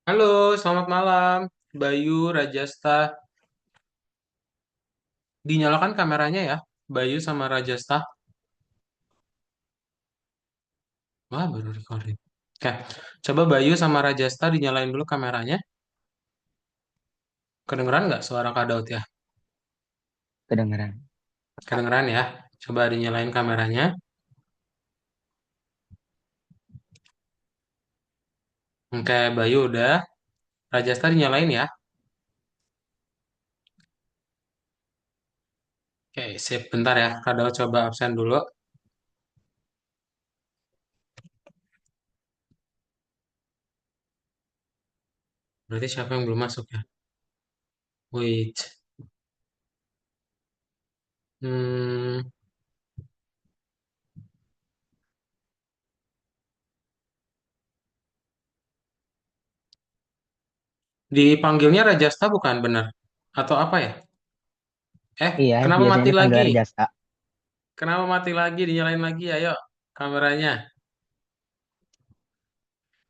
Halo, selamat malam. Bayu Rajasta. Dinyalakan kameranya ya, Bayu sama Rajasta. Wah, baru recording. Oke, coba Bayu sama Rajasta dinyalain dulu kameranya. Kedengeran nggak suara Kak Daud ya? Kedengeran. Kedengeran ya? Coba dinyalain kameranya. Oke, Bayu udah. Rajasta dinyalain ya. Oke, sip. Bentar ya. Kak Daud coba absen dulu. Berarti siapa yang belum masuk ya? Wait. Hmm, dipanggilnya Rajasta bukan benar? Atau apa ya? Iya, Kenapa biasanya mati dipanggil lagi? Arjasa. Kenapa mati lagi? Dinyalain lagi, ayo kameranya.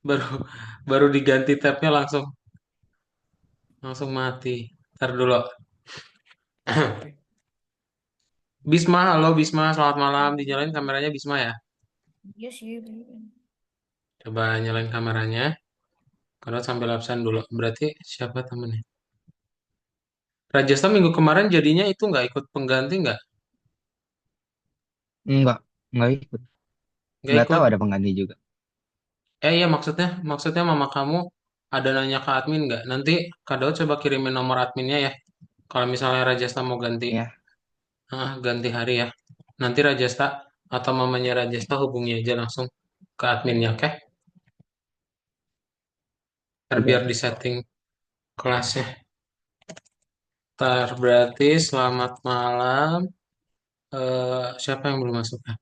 Baru baru diganti tabnya langsung langsung mati. Ntar dulu. Bisma, halo Bisma, selamat malam. Dinyalain kameranya Bisma ya. Iya sih. Coba nyalain kameranya. Kalau sambil absen dulu. Berarti siapa temennya? Rajasthan minggu kemarin jadinya itu nggak ikut pengganti nggak? Enggak, enggak ikut. Nggak Enggak tahu ikut. ada pengganti juga. Iya maksudnya mama kamu ada nanya ke admin nggak? Nanti Kak Daud coba kirimin nomor adminnya ya. Kalau misalnya Rajasthan mau Ya, ganti hari ya. Nanti Rajasthan atau mamanya Rajasthan hubungi aja langsung ke adminnya, oke? Biar oke. di setting kelasnya. Ntar berarti selamat malam. Siapa yang belum masuk ya?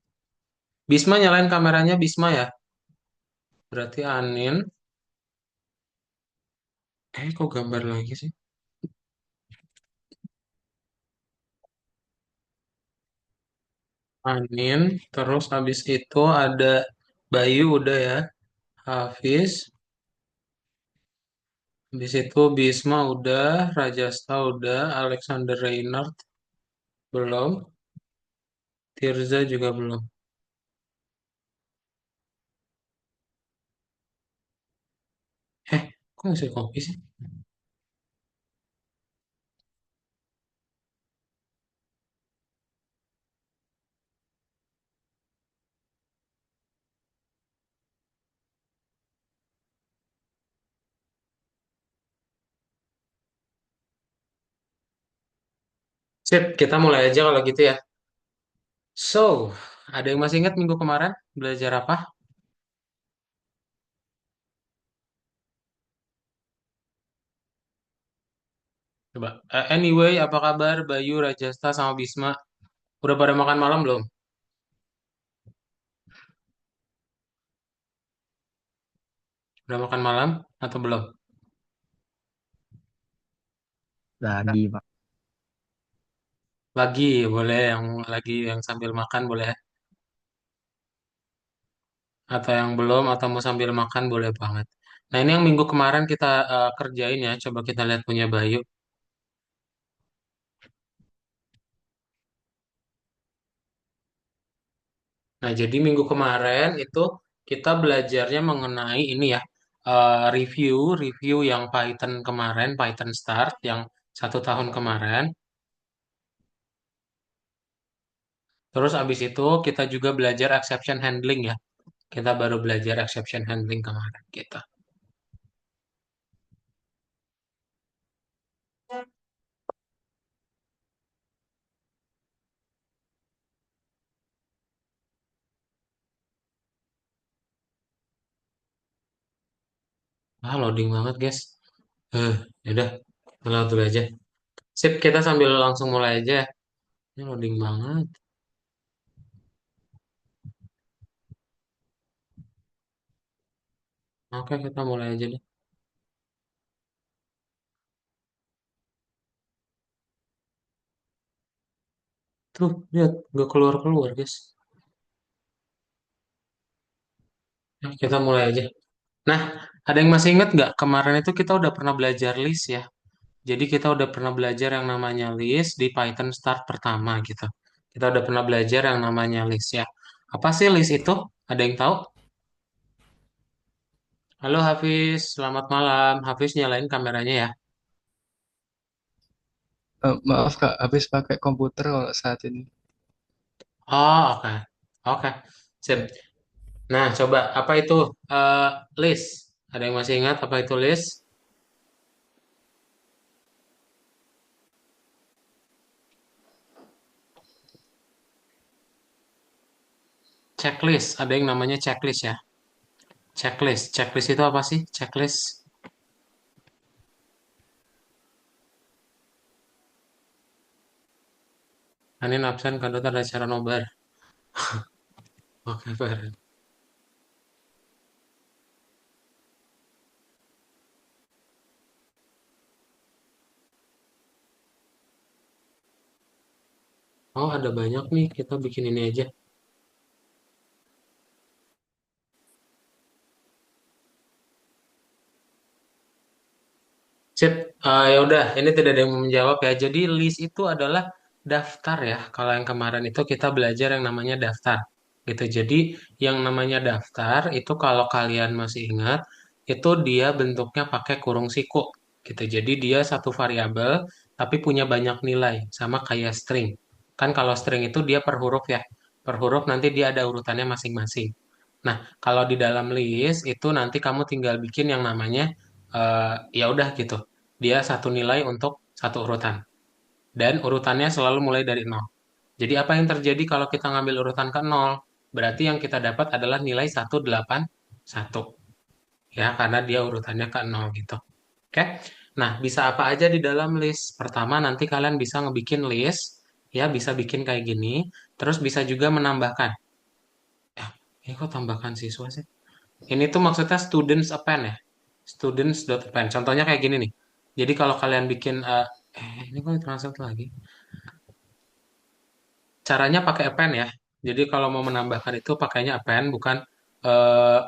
Bisma nyalain kameranya Bisma ya. Berarti Anin. Kok gambar lagi sih? Anin. Terus habis itu ada Bayu udah ya. Hafiz. Habis itu Bisma udah. Rajasta udah. Alexander Reinhardt belum. Tirza juga belum. Kok ngasih kopi sih? Sip, kita mulai aja kalau gitu ya. So, ada yang masih ingat minggu kemarin belajar apa? Coba. Anyway, apa kabar Bayu, Rajasta, sama Bisma? Udah pada makan malam belum? Udah makan malam atau belum? Lagi, Pak. Lagi, boleh yang sambil makan boleh. Atau yang belum atau mau sambil makan boleh banget. Nah, ini yang minggu kemarin kita kerjain ya. Coba kita lihat punya Bayu. Nah, jadi minggu kemarin itu kita belajarnya mengenai ini ya. Review yang Python kemarin, Python Start yang 1 tahun kemarin. Terus abis itu kita juga belajar exception handling ya. Kita baru belajar exception handling kemarin kita. Loading banget guys. Yaudah, mulai dulu aja. Sip, kita sambil langsung mulai aja. Ini loading banget. Oke, kita mulai aja deh. Tuh, lihat, nggak keluar-keluar guys. Kita mulai aja. Nah, ada yang masih ingat nggak? Kemarin itu kita udah pernah belajar list ya. Jadi kita udah pernah belajar yang namanya list di Python Start pertama gitu. Kita udah pernah belajar yang namanya list ya. Apa sih list itu? Ada yang tahu? Halo Hafiz, selamat malam. Hafiz nyalain kameranya ya. Maaf Kak, habis pakai komputer kalau saat ini. Oh, oke. Oke. Sip. Nah, coba apa itu eh, list? Ada yang masih ingat apa itu list? Checklist. Ada yang namanya checklist ya. Checklist. Checklist itu apa sih? Checklist. Anin absen kadang ada acara nobar. Oke, Fer. Oh, ada banyak nih. Kita bikin ini aja. Sip, ya udah, ini tidak ada yang mau menjawab ya. Jadi list itu adalah daftar ya. Kalau yang kemarin itu kita belajar yang namanya daftar, gitu. Jadi yang namanya daftar itu kalau kalian masih ingat, itu dia bentuknya pakai kurung siku, gitu. Jadi dia satu variabel tapi punya banyak nilai, sama kayak string. Kan kalau string itu dia per huruf ya. Per huruf nanti dia ada urutannya masing-masing. Nah, kalau di dalam list itu nanti kamu tinggal bikin yang namanya ya udah gitu. Dia satu nilai untuk satu urutan. Dan urutannya selalu mulai dari nol. Jadi apa yang terjadi kalau kita ngambil urutan ke nol? Berarti yang kita dapat adalah nilai 181. Ya, karena dia urutannya ke nol gitu. Oke? Nah, bisa apa aja di dalam list? Pertama, nanti kalian bisa ngebikin list. Ya, bisa bikin kayak gini. Terus bisa juga menambahkan. Ya, ini kok tambahkan siswa sih? Ini tuh maksudnya students append ya. Students.append. Contohnya kayak gini nih. Jadi kalau kalian bikin ini kok translate lagi. Caranya pakai append ya. Jadi kalau mau menambahkan itu pakainya append bukan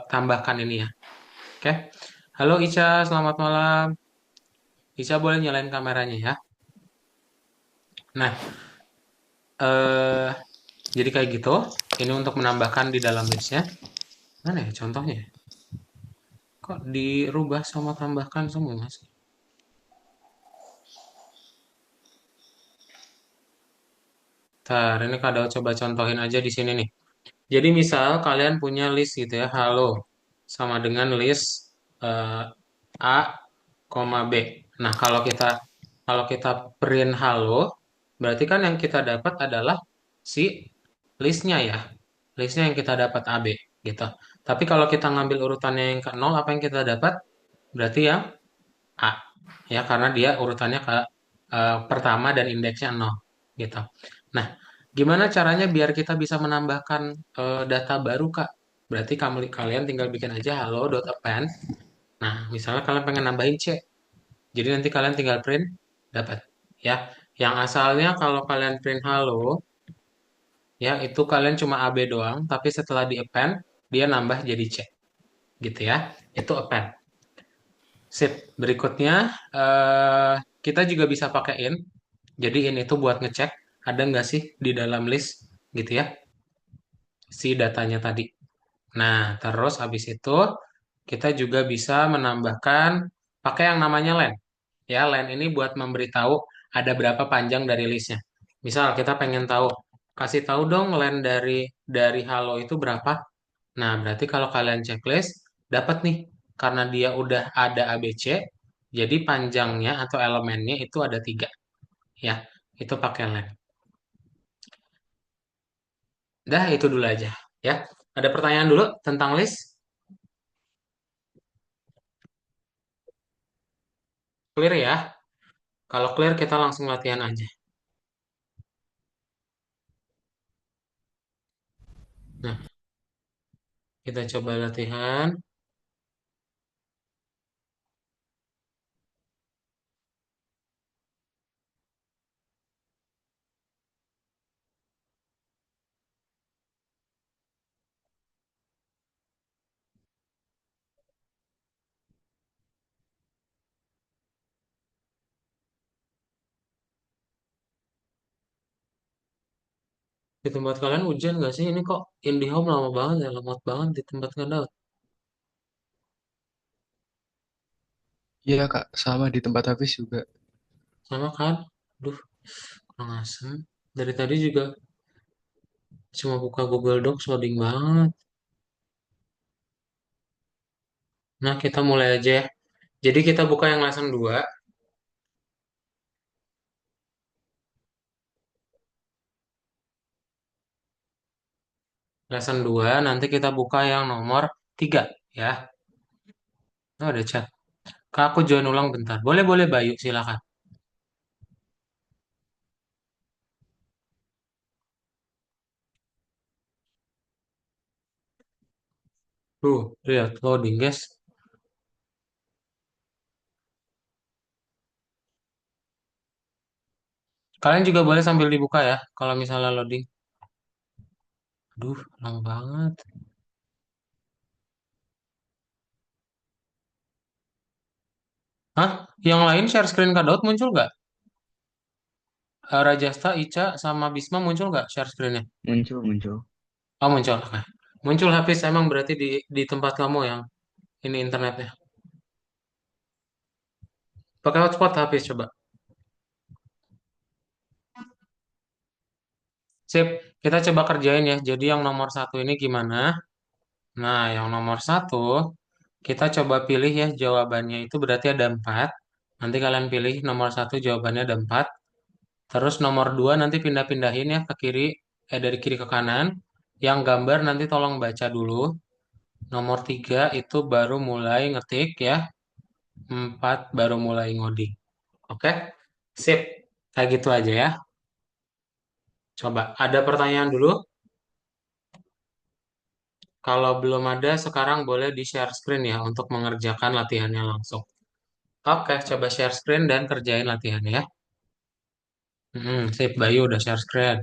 tambahkan ini ya. Oke. Halo Ica, selamat malam. Ica boleh nyalain kameranya ya. Nah, eh jadi kayak gitu. Ini untuk menambahkan di dalam listnya. Mana ya contohnya? Kok dirubah sama tambahkan semua sih? Ntar, ini kadang coba contohin aja di sini nih. Jadi misal kalian punya list gitu ya, halo, sama dengan list eh, A, B. Nah, kalau kita print halo, berarti kan yang kita dapat adalah si listnya ya, listnya yang kita dapat AB gitu. Tapi kalau kita ngambil urutannya yang ke nol, apa yang kita dapat? Berarti yang A, ya karena dia urutannya ke pertama dan indeksnya nol gitu. Nah, gimana caranya biar kita bisa menambahkan data baru, Kak? Berarti kalian tinggal bikin aja halo.append. Nah, misalnya kalian pengen nambahin C. Jadi nanti kalian tinggal print, dapat. Ya, yang asalnya kalau kalian print halo, ya itu kalian cuma AB doang, tapi setelah di append, dia nambah jadi C. Gitu ya. Itu append. Sip. Berikutnya, eh, kita juga bisa pakai in. Jadi in itu buat ngecek, ada nggak sih di dalam list, gitu ya, si datanya tadi. Nah, terus habis itu kita juga bisa menambahkan pakai yang namanya len. Ya, len ini buat memberitahu ada berapa panjang dari listnya. Misal kita pengen tahu, kasih tahu dong len dari halo itu berapa. Nah, berarti kalau kalian checklist dapat nih karena dia udah ada ABC, jadi panjangnya atau elemennya itu ada tiga. Ya, itu pakai len. Dah itu dulu aja. Ya, ada pertanyaan dulu tentang list? Clear ya? Kalau clear kita langsung latihan aja. Nah, kita coba latihan. Di tempat kalian hujan nggak sih? Ini kok IndiHome lama banget ya, lemot banget di tempat kalian. Iya Kak, sama di tempat habis juga. Sama kan? Duh, kurang asem. Dari tadi juga cuma buka Google Docs loading banget. Nah, kita mulai aja ya. Jadi kita buka yang lesson 2. Lesson 2 nanti kita buka yang nomor 3 ya. Oh, ada chat. Kak, aku join ulang bentar. Boleh, boleh Bayu, silakan. Tuh, lihat loading, guys. Kalian juga boleh sambil dibuka ya, kalau misalnya loading. Aduh, lama banget. Hah? Yang lain share screen Kak Daud muncul nggak? Rajasta, Ica, sama Bisma muncul nggak share screen-nya? Muncul, muncul. Oh, muncul. Oke. Muncul Hafiz, emang berarti di tempat kamu yang ini internetnya. Pakai hotspot Hafiz, coba. Sip, kita coba kerjain ya. Jadi yang nomor satu ini gimana? Nah, yang nomor satu, kita coba pilih ya jawabannya itu berarti ada empat. Nanti kalian pilih nomor satu jawabannya ada empat. Terus nomor dua nanti pindah-pindahin ya ke kiri, dari kiri ke kanan. Yang gambar nanti tolong baca dulu. Nomor tiga itu baru mulai ngetik ya. Empat baru mulai ngoding. Oke? Sip. Kayak gitu aja ya. Coba, ada pertanyaan dulu? Kalau belum ada, sekarang boleh di-share screen ya untuk mengerjakan latihannya langsung. Oke, coba share screen dan kerjain latihannya ya. Sip, Bayu udah share screen.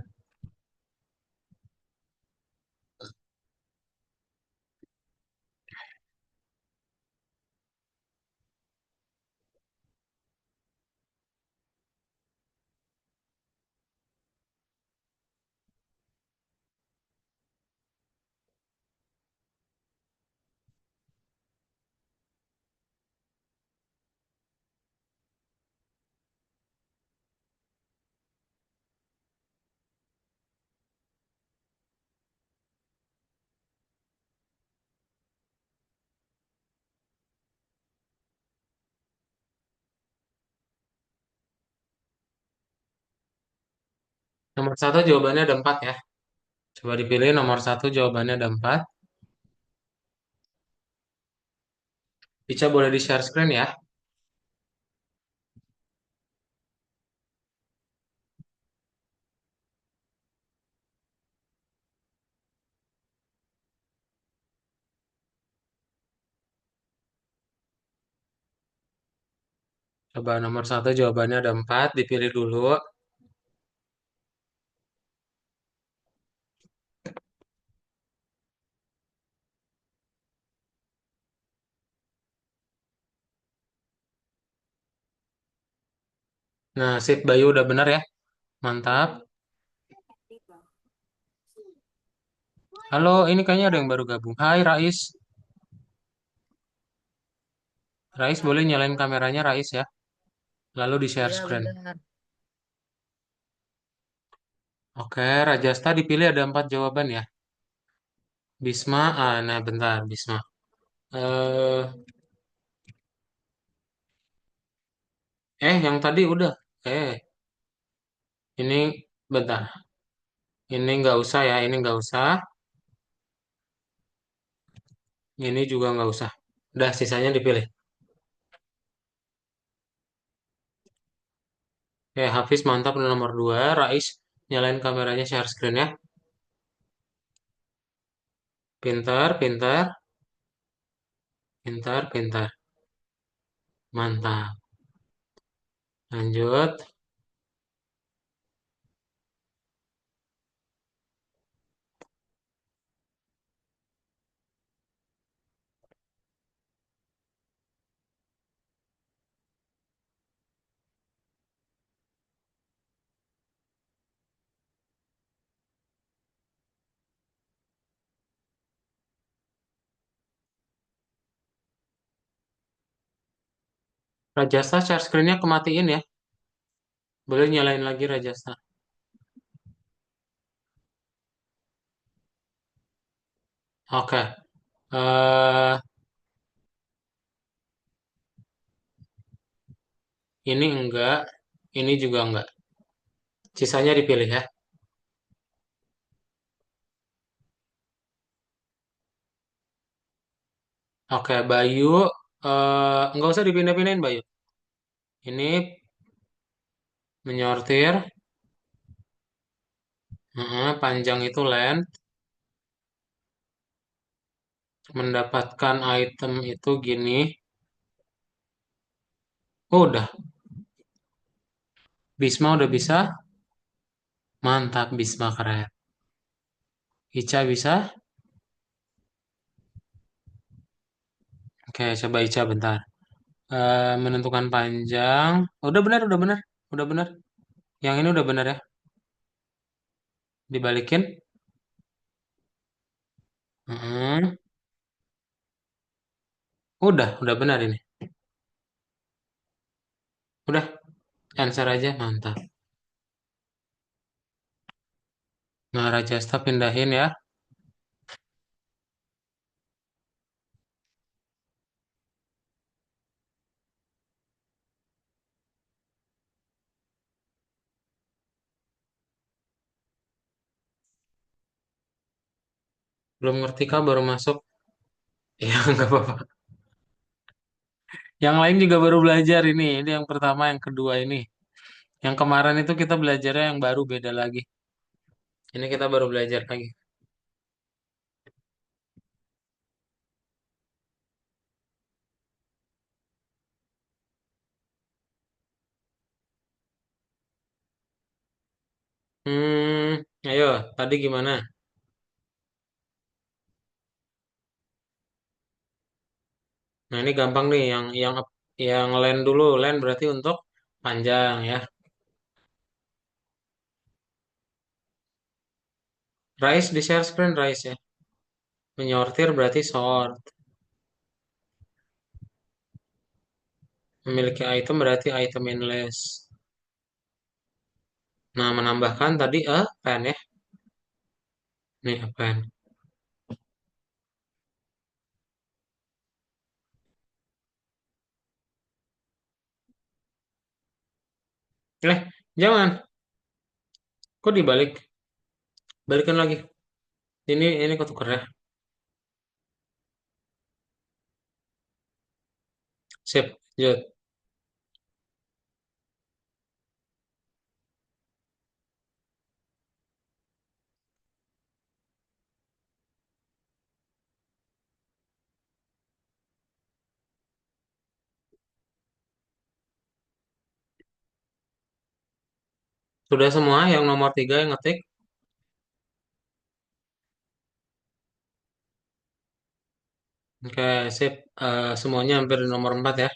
Nomor satu jawabannya ada empat ya. Coba dipilih nomor satu jawabannya ada empat. Ica boleh di-share screen ya. Coba nomor satu jawabannya ada empat, dipilih dulu. Nah, sip Bayu udah benar ya. Mantap. Halo, ini kayaknya ada yang baru gabung. Hai Rais. Rais boleh nyalain kameranya Rais ya. Lalu di-share Iya, screen. benar. Oke, Rajasta dipilih ada empat jawaban ya. Bisma, nah bentar, Bisma. Eh, yang tadi udah. Ini bentar. Ini nggak usah ya, ini nggak usah. Ini juga nggak usah. Udah, sisanya dipilih. Hafiz mantap nomor 2. Rais, nyalain kameranya share screen ya. Pintar, pintar, pintar, pintar. Mantap. Lanjut. Rajasa share screen-nya kematiin ya. Boleh nyalain lagi Rajasa. Oke. eh ini enggak, ini juga enggak. Sisanya dipilih ya. Oke, Bayu, nggak usah dipindah-pindahin Bayu. Ini menyortir, panjang itu length, mendapatkan item itu gini. Oh, udah, Bisma udah bisa. Mantap, Bisma keren. Ica bisa. Oke, coba Ica bentar. Menentukan panjang. Udah benar, udah benar. Udah benar. Yang ini udah benar ya. Dibalikin. Mm-mm. Udah benar ini. Udah, answer aja, mantap. Nah, Rajasta pindahin ya. Belum ngerti kah baru masuk? Ya, nggak apa-apa. Yang lain juga baru belajar ini. Ini yang pertama, yang kedua ini. Yang kemarin itu kita belajarnya yang baru beda lagi. Ini kita baru belajar lagi. Ayo, tadi gimana? Nah, ini gampang nih. Yang land dulu. Land berarti untuk panjang ya. Rise di share screen rise ya. Menyortir berarti sort. Memiliki item berarti item in list. Nah, menambahkan tadi pen ya. Nih, pen. Jangan. Kok dibalik? Balikan lagi. Ini kok tuker ya. Sip. Lanjut. Sudah semua yang nomor 3 yang ngetik. Oke, sip. Semuanya hampir di nomor 4 ya.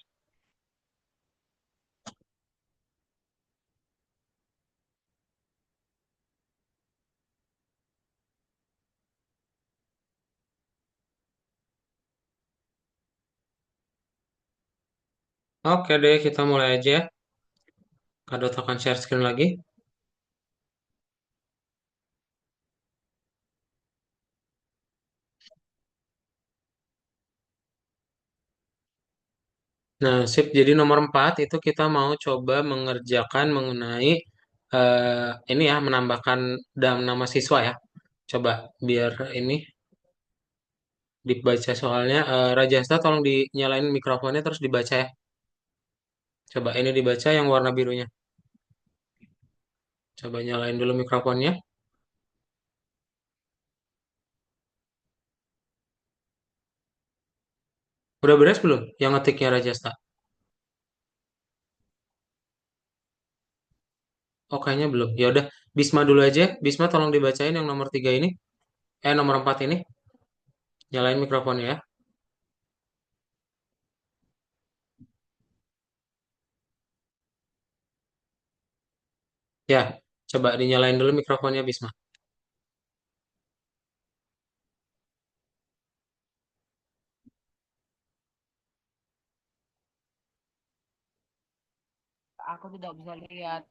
Oke deh, kita mulai aja ya. Kado tekan share screen lagi. Nah, sip. Jadi nomor 4 itu kita mau coba mengerjakan mengenai ini ya, menambahkan dalam nama siswa ya. Coba biar ini dibaca soalnya. Rajasta tolong dinyalain mikrofonnya terus dibaca ya. Coba ini dibaca yang warna birunya. Coba nyalain dulu mikrofonnya. Udah beres belum? Yang ngetiknya Rajasta. Oh, kayaknya belum. Ya udah, Bisma dulu aja. Bisma tolong dibacain yang nomor 3 ini. Nomor 4 ini. Nyalain mikrofonnya ya. Ya, coba dinyalain dulu mikrofonnya Bisma. Aku tidak bisa lihat.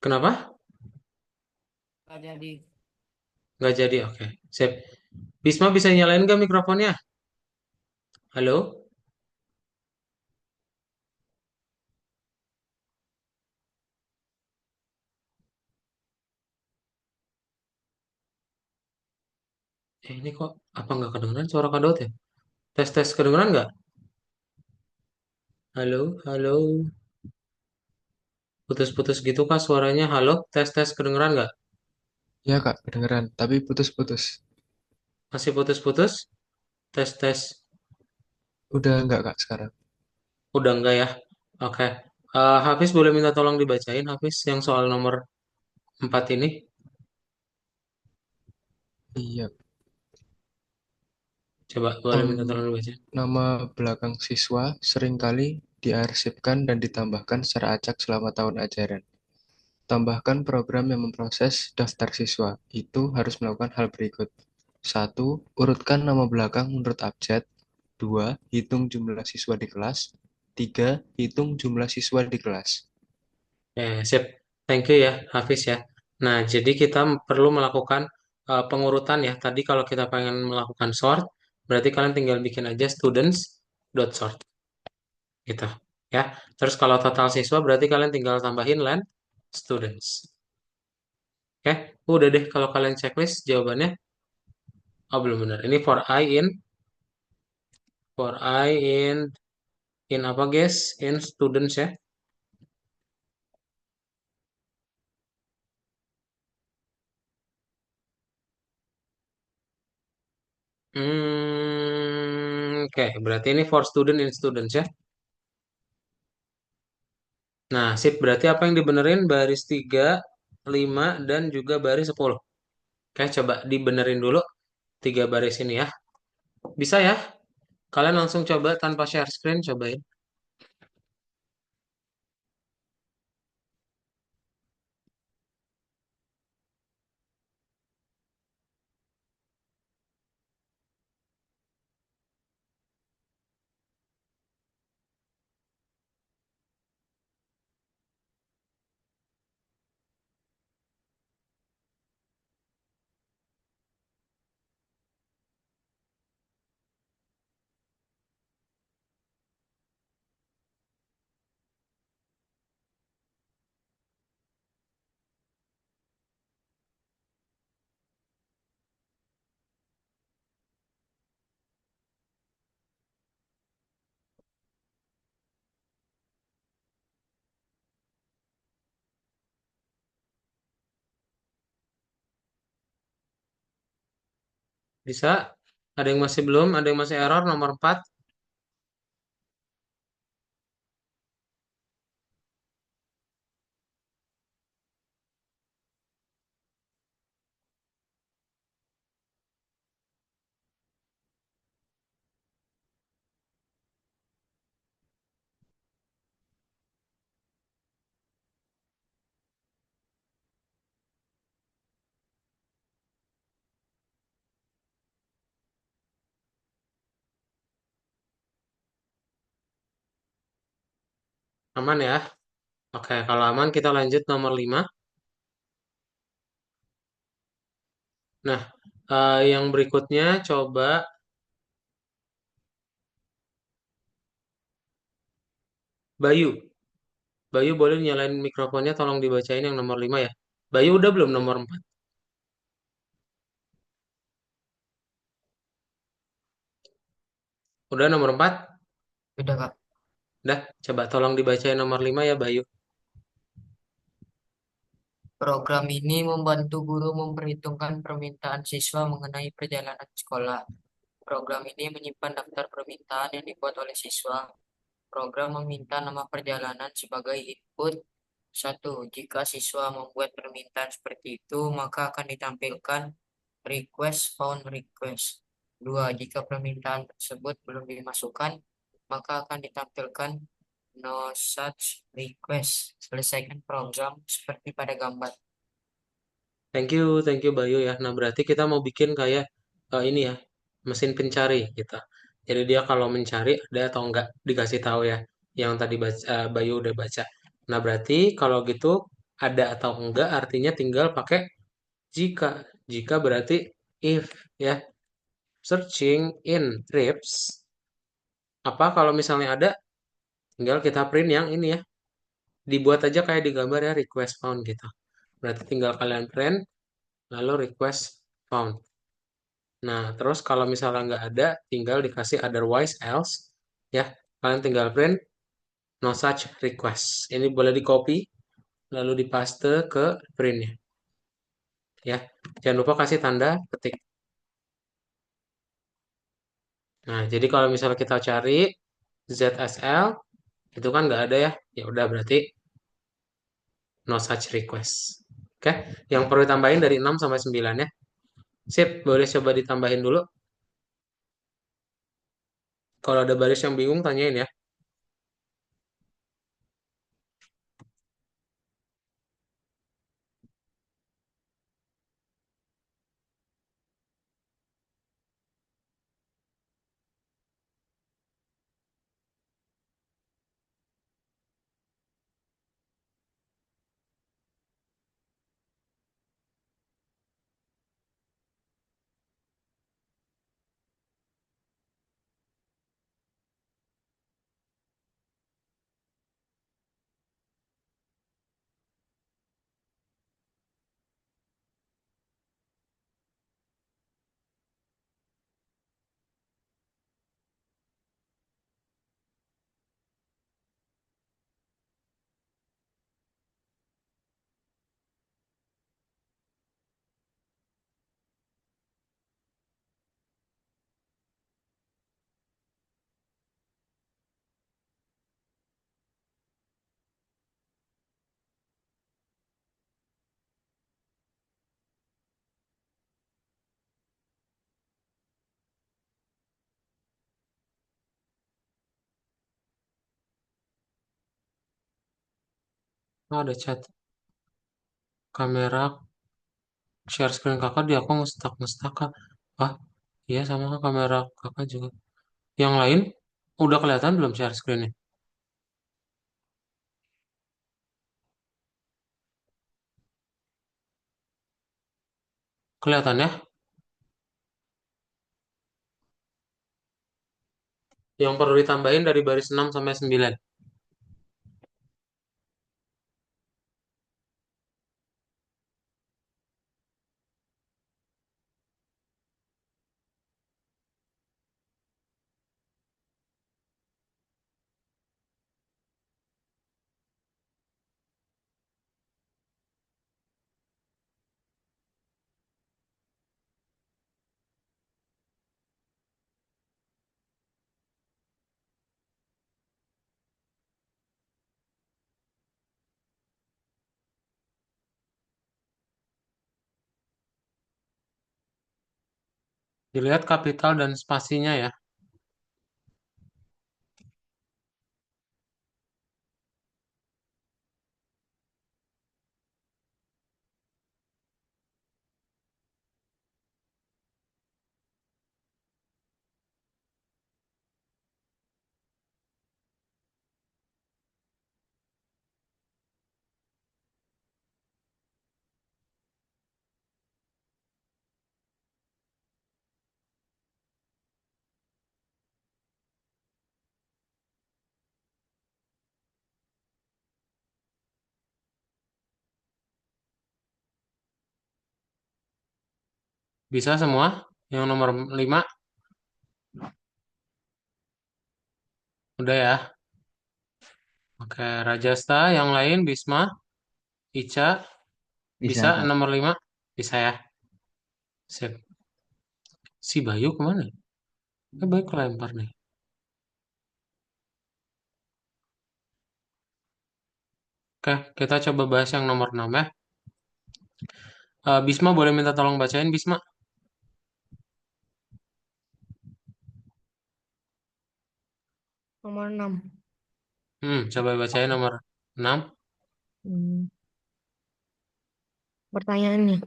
Kenapa? Nggak jadi. Nggak jadi, oke. Sip. Bisma bisa nyalain nggak mikrofonnya? Halo? Ini kok apa nggak kedengeran suara Kak Daud ya? Tes tes kedengeran nggak? Halo, halo. Putus-putus gitu Kak suaranya. Halo, tes tes kedengeran nggak? Ya Kak, kedengeran, tapi putus-putus. Masih putus-putus? Tes tes. Udah enggak Kak sekarang? Udah enggak ya? Oke. Hafiz boleh minta tolong dibacain Hafiz yang soal nomor 4 ini. Iya. Coba boleh Em, minta tolong dibacain. Nama belakang siswa seringkali diarsipkan dan ditambahkan secara acak selama tahun ajaran. Tambahkan program yang memproses daftar siswa. Itu harus melakukan hal berikut. Satu, urutkan nama belakang menurut abjad. Dua, hitung jumlah siswa di kelas. Tiga, hitung jumlah siswa di kelas. Sip. Thank you ya, Hafiz ya. Nah, jadi kita perlu melakukan pengurutan ya. Tadi kalau kita pengen melakukan sort, berarti kalian tinggal bikin aja students dot sort gitu ya. Terus kalau total siswa berarti kalian tinggal tambahin len students. Oke, udah deh kalau kalian checklist jawabannya. Oh, belum benar. Ini for I in apa guys? In students ya. Oke, berarti ini for student in students ya. Nah, sip. Berarti apa yang dibenerin? Baris 3, 5, dan juga baris 10. Oke, coba dibenerin dulu 3 baris ini ya. Bisa ya? Kalian langsung coba tanpa share screen, cobain. Bisa? Ada yang masih belum? Ada yang masih error nomor 4? Aman ya? Oke, kalau aman kita lanjut nomor 5. Nah, yang berikutnya coba Bayu. Bayu boleh nyalain mikrofonnya, tolong dibacain yang nomor 5 ya. Bayu udah belum nomor 4? Udah nomor 4? Udah, Kak. Udah, coba tolong dibacain nomor 5 ya Bayu. Program ini membantu guru memperhitungkan permintaan siswa mengenai perjalanan sekolah. Program ini menyimpan daftar permintaan yang dibuat oleh siswa. Program meminta nama perjalanan sebagai input. Satu, jika siswa membuat permintaan seperti itu, maka akan ditampilkan request found request. Dua, jika permintaan tersebut belum dimasukkan, maka akan ditampilkan no such request. Selesaikan program seperti pada gambar. Thank you Bayu ya. Nah, berarti kita mau bikin kayak ini ya, mesin pencari kita. Jadi dia kalau mencari ada atau enggak dikasih tahu ya. yang tadi Bayu udah baca. Nah, berarti kalau gitu ada atau enggak artinya tinggal pakai jika. Jika berarti if ya. Searching in trips. Apa kalau misalnya ada, tinggal kita print yang ini ya. Dibuat aja kayak di gambar ya, request found gitu. Berarti tinggal kalian print, lalu request found. Nah, terus kalau misalnya nggak ada, tinggal dikasih otherwise else. Ya, kalian tinggal print no such request. Ini boleh di copy, lalu dipaste ke printnya. Ya, jangan lupa kasih tanda ketik. Nah, jadi kalau misalnya kita cari ZSL, itu kan nggak ada ya. Ya udah berarti no such request. Oke, yang perlu ditambahin dari 6 sampai 9 ya. Sip, boleh coba ditambahin dulu. Kalau ada baris yang bingung, tanyain ya. Oh, ada chat. Kamera share screen kakak di aku ngestak kak. Ah, iya sama kak, kamera kakak juga. Yang lain udah kelihatan belum share screen-nya? Kelihatan ya? Yang perlu ditambahin dari baris 6 sampai 9. Dilihat kapital dan spasinya ya. Bisa semua? Yang nomor 5 udah ya. Oke, Rajasta, yang lain Bisma, Ica, bisa Bisa, Kak. nomor 5? Bisa ya. Sip. Si Bayu kemana? Bayu kelempar nih. Oke, kita coba bahas yang nomor 6 ya. Bisma boleh minta tolong bacain Bisma? Nomor 6. Coba bacain nomor 6. Hmm, Pertanyaannya,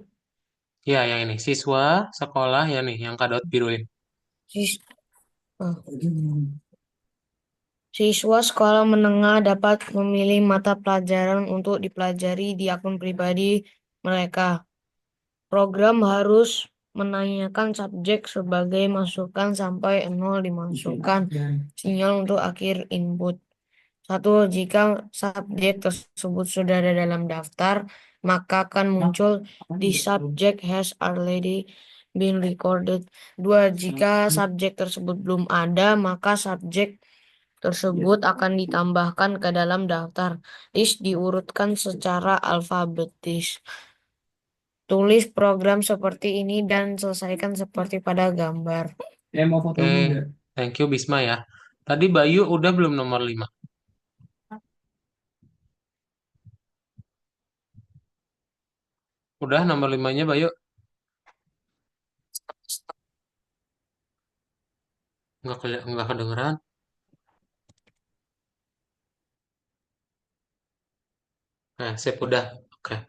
Ya, yang ini. Siswa sekolah ya nih, yang kadot biruin. sis, ah, Siswa sekolah menengah dapat memilih mata pelajaran untuk dipelajari di akun pribadi mereka. Program harus menanyakan subjek sebagai masukan sampai 0 dimasukkan sinyal untuk akhir input. Satu, jika subjek tersebut sudah ada dalam daftar, maka akan muncul the subject has already been recorded. Dua, jika subjek tersebut belum ada, maka subjek tersebut akan ditambahkan ke dalam daftar. List diurutkan secara alfabetis. Tulis program seperti ini dan selesaikan seperti pada gambar. Oke, thank you Bisma ya. Tadi Bayu udah belum nomor 5? Udah nomor 5-nya Bayu? Nggak kedengeran. Nah, sip udah. Oke.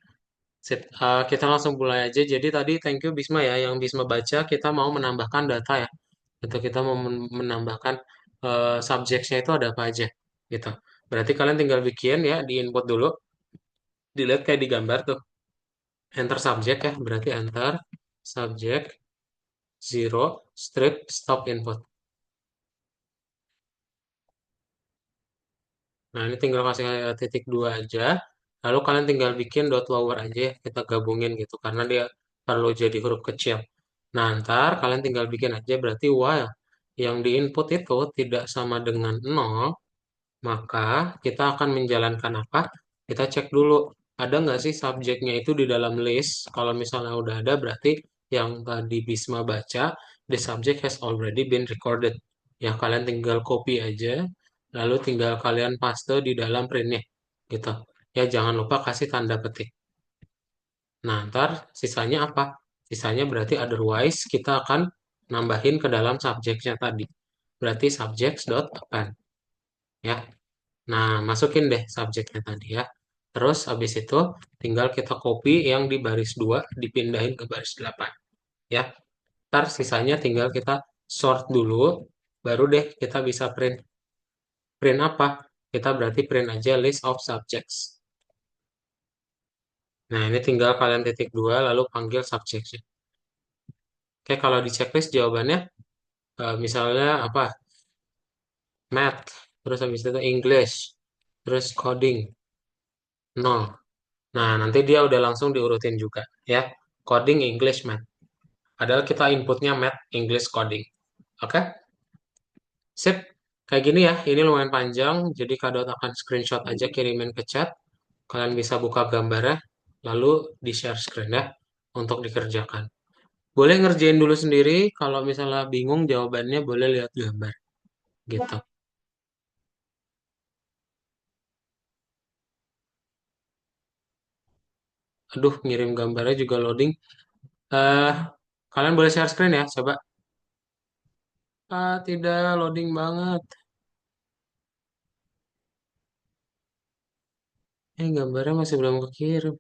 Sip. Kita langsung mulai aja. Jadi tadi thank you Bisma ya. Yang Bisma baca kita mau menambahkan data ya. Gitu kita mau menambahkan subjeknya itu ada apa aja. Gitu. Berarti kalian tinggal bikin ya di input dulu. Dilihat kayak di gambar tuh. Enter subjek ya. Berarti enter subjek zero strip stop input. Nah, ini tinggal kasih titik dua aja. Lalu kalian tinggal bikin dot lower aja ya. Kita gabungin gitu. Karena dia perlu jadi huruf kecil. Nah, ntar kalian tinggal bikin aja. Berarti while yang di input itu tidak sama dengan nol, maka kita akan menjalankan apa? Kita cek dulu. Ada nggak sih subjeknya itu di dalam list? Kalau misalnya udah ada, berarti yang tadi Bisma baca, the subject has already been recorded. Ya, kalian tinggal copy aja, lalu tinggal kalian paste di dalam printnya. Gitu. Ya, jangan lupa kasih tanda petik. Nah, ntar sisanya apa? Sisanya berarti otherwise kita akan nambahin ke dalam subjeknya tadi. Berarti subjects.append. Ya. Nah, masukin deh subjeknya tadi ya. Terus habis itu tinggal kita copy yang di baris 2 dipindahin ke baris 8. Ya. Ntar sisanya tinggal kita sort dulu. Baru deh kita bisa print. Print apa? Kita berarti print aja list of subjects. Nah, ini tinggal kalian titik 2 lalu panggil subjectnya. Oke, kalau di checklist jawabannya misalnya apa? Math, terus habis itu English, terus coding, nol. Nah, nanti dia udah langsung diurutin juga, ya. Coding, English, Math. Padahal kita inputnya Math, English, coding. Oke? Sip. Kayak gini ya, ini lumayan panjang, jadi Kadot akan screenshot aja kirimin ke chat. Kalian bisa buka gambarnya, lalu di-share screen ya, untuk dikerjakan. Boleh ngerjain dulu sendiri, kalau misalnya bingung jawabannya boleh lihat gambar, gitu. Aduh, ngirim gambarnya juga loading. Eh, Kalian boleh share screen ya, coba. Tidak, loading banget. Gambarnya masih belum kekirim.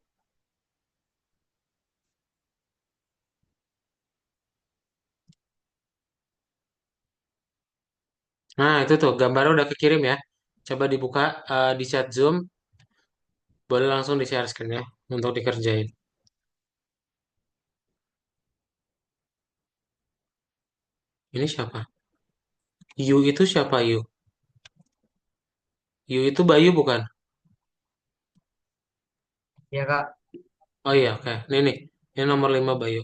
Nah, itu tuh, gambarnya udah kekirim ya. Coba dibuka di chat Zoom, boleh langsung di share screen ya, untuk dikerjain. Ini siapa? Yu itu siapa Yu? Yu itu Bayu bukan? Ya Kak, Oh iya, oke. Nih, ini nomor 5 Bayu.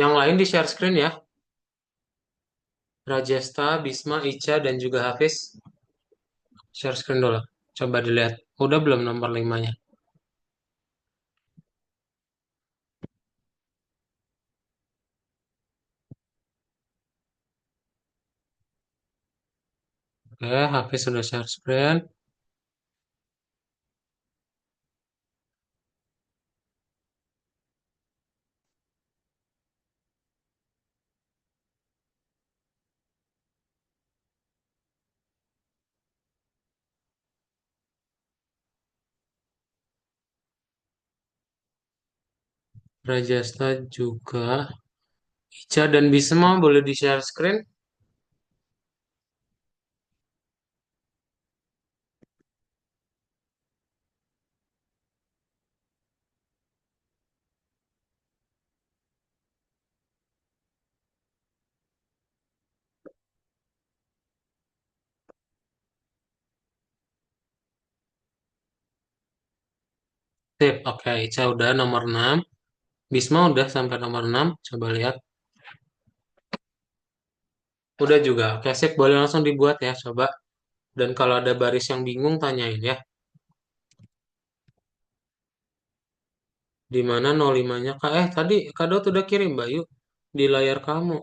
Yang lain di share screen ya. Rajesta, Bisma, Ica, dan juga Hafiz. Share screen dulu. Coba dilihat. Udah belum nomor 5-nya? Oke, Hafiz sudah share screen. Rajasta juga. Ica dan Bisma boleh di-share screen? Sip, oke. Ica udah nomor 6. Bisma udah sampai nomor 6. Coba lihat. Udah juga. Oke, sip. Boleh langsung dibuat ya, coba. Dan kalau ada baris yang bingung, tanyain ya. Di mana 05-nya, Kak? Tadi Kak Dot udah kirim, Mbak. Yuk. Di layar kamu.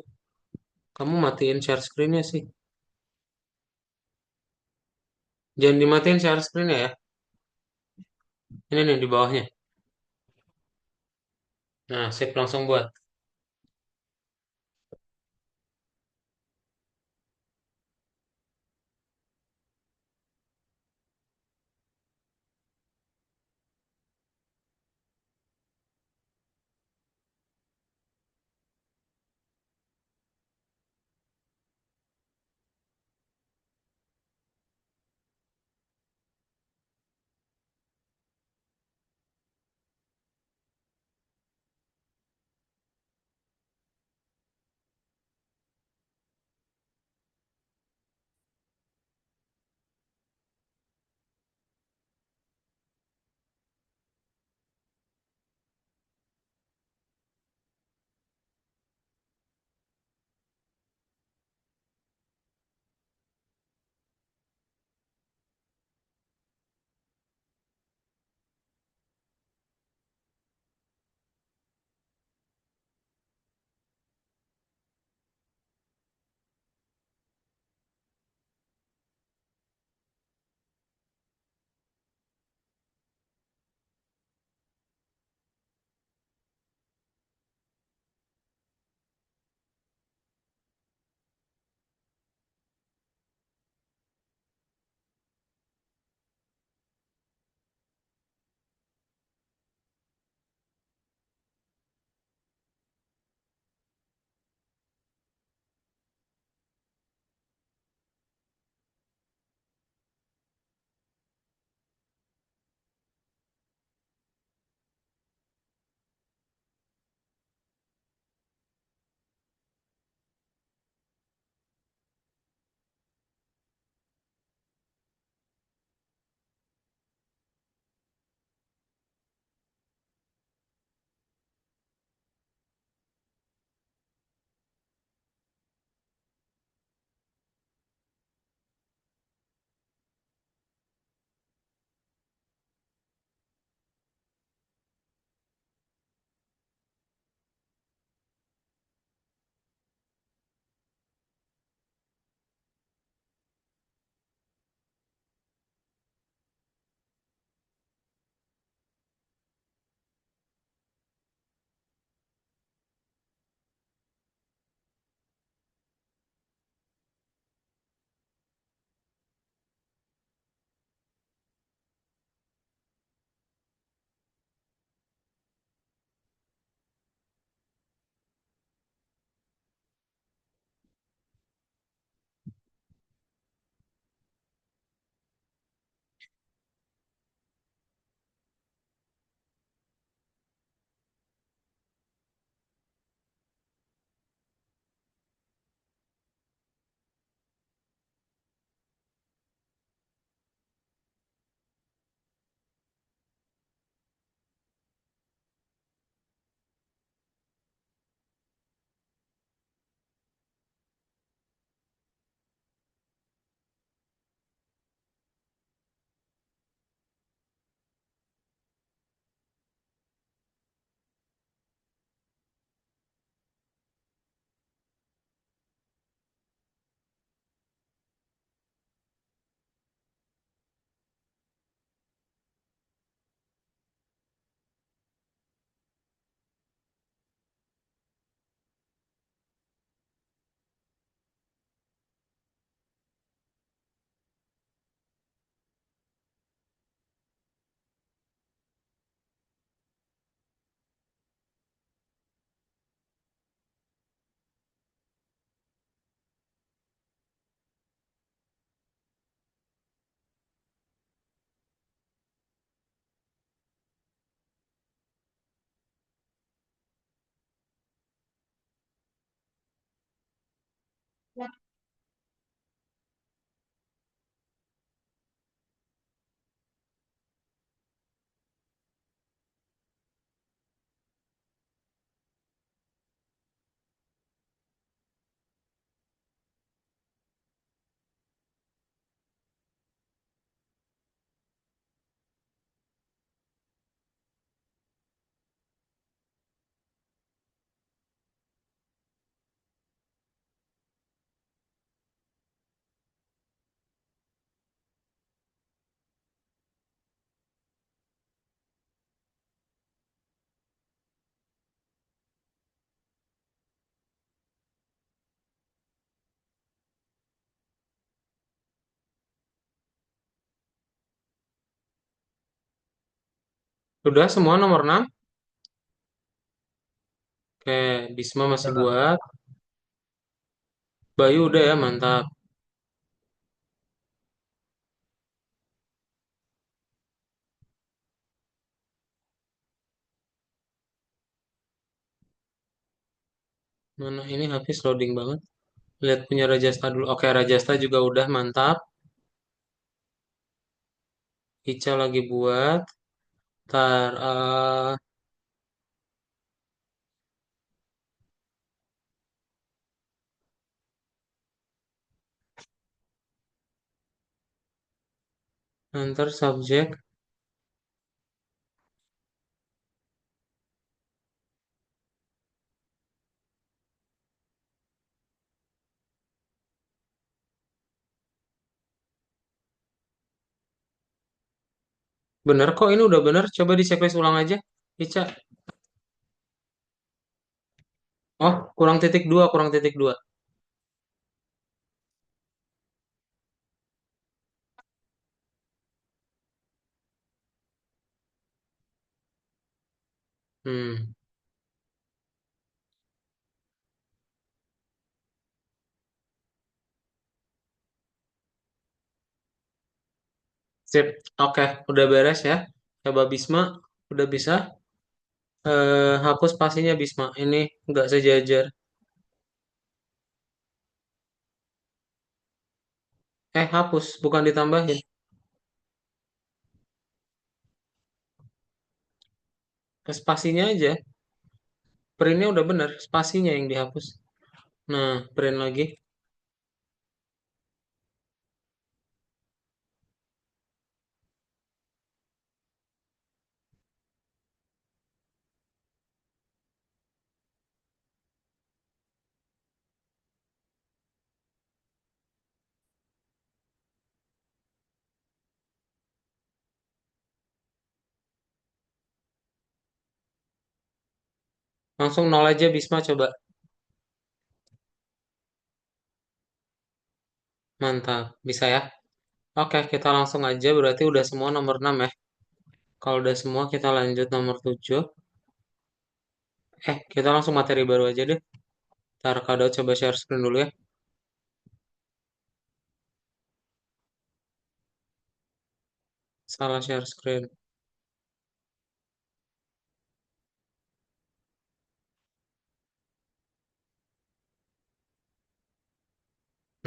Kamu matiin share screen-nya sih. Jangan dimatiin share screen-nya ya. Ini nih di bawahnya. Nah, sip. Langsung buat. Sudah semua nomor 6. Oke, Bisma masih Udah, Kak. buat. Bayu udah ya, mantap. Mana ini habis loading banget. Lihat punya Rajasta dulu. Oke, Rajasta juga udah mantap. Ica lagi buat. Ntar, ntar subjek. Bener kok, ini udah bener. Coba di checklist ulang aja. Ica. Oh, kurang titik dua, kurang titik dua. Hmm, sip. Oke, udah beres ya. Coba Bisma, udah bisa. Hapus spasinya Bisma. Ini nggak sejajar. Hapus, bukan ditambahin. Spasinya aja. Printnya udah bener, spasinya yang dihapus. Nah, print lagi. Langsung nol aja Bisma coba. Mantap, bisa ya. Oke, kita langsung aja. Berarti udah semua nomor 6 ya. Kalau udah semua, kita lanjut nomor 7. Kita langsung materi baru aja deh. Ntar Kado coba share screen dulu ya. Salah share screen.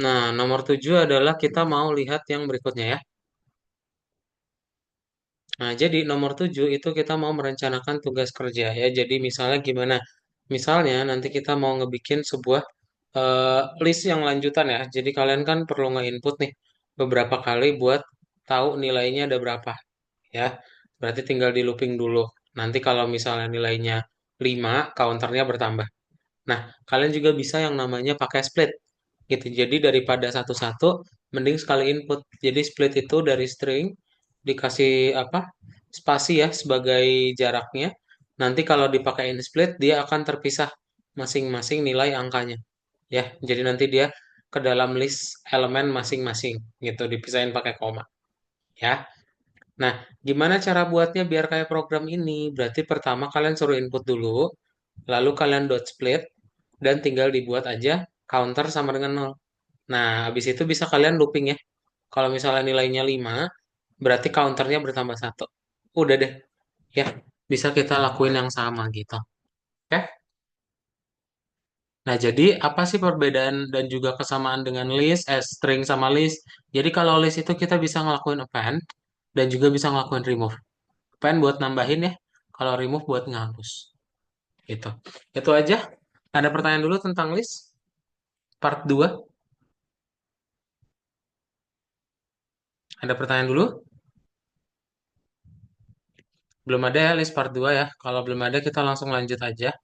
Nah, nomor 7 adalah kita mau lihat yang berikutnya ya. Nah, jadi nomor 7 itu kita mau merencanakan tugas kerja ya. Jadi misalnya gimana? Misalnya nanti kita mau ngebikin sebuah list yang lanjutan ya. Jadi kalian kan perlu nge-input nih beberapa kali buat tahu nilainya ada berapa ya. Berarti tinggal di looping dulu. Nanti kalau misalnya nilainya 5, counternya bertambah. Nah, kalian juga bisa yang namanya pakai split gitu. Jadi daripada satu-satu, mending sekali input. Jadi split itu dari string dikasih apa? Spasi ya sebagai jaraknya. Nanti kalau dipakein split, dia akan terpisah masing-masing nilai angkanya. Ya, jadi nanti dia ke dalam list elemen masing-masing gitu, dipisahin pakai koma. Ya. Nah, gimana cara buatnya biar kayak program ini? Berarti pertama kalian suruh input dulu, lalu kalian dot split, dan tinggal dibuat aja counter sama dengan nol. Nah, habis itu bisa kalian looping ya. Kalau misalnya nilainya 5, berarti counternya bertambah satu. Udah deh, ya. Bisa kita lakuin yang sama gitu. Oke? Nah, jadi apa sih perbedaan dan juga kesamaan dengan list, string sama list? Jadi kalau list itu kita bisa ngelakuin append dan juga bisa ngelakuin remove. Append buat nambahin ya, kalau remove buat ngapus. Gitu. Itu aja. Ada pertanyaan dulu tentang list? Part 2. Ada pertanyaan dulu? Belum ada ya list part 2 ya. Kalau belum ada kita langsung lanjut aja.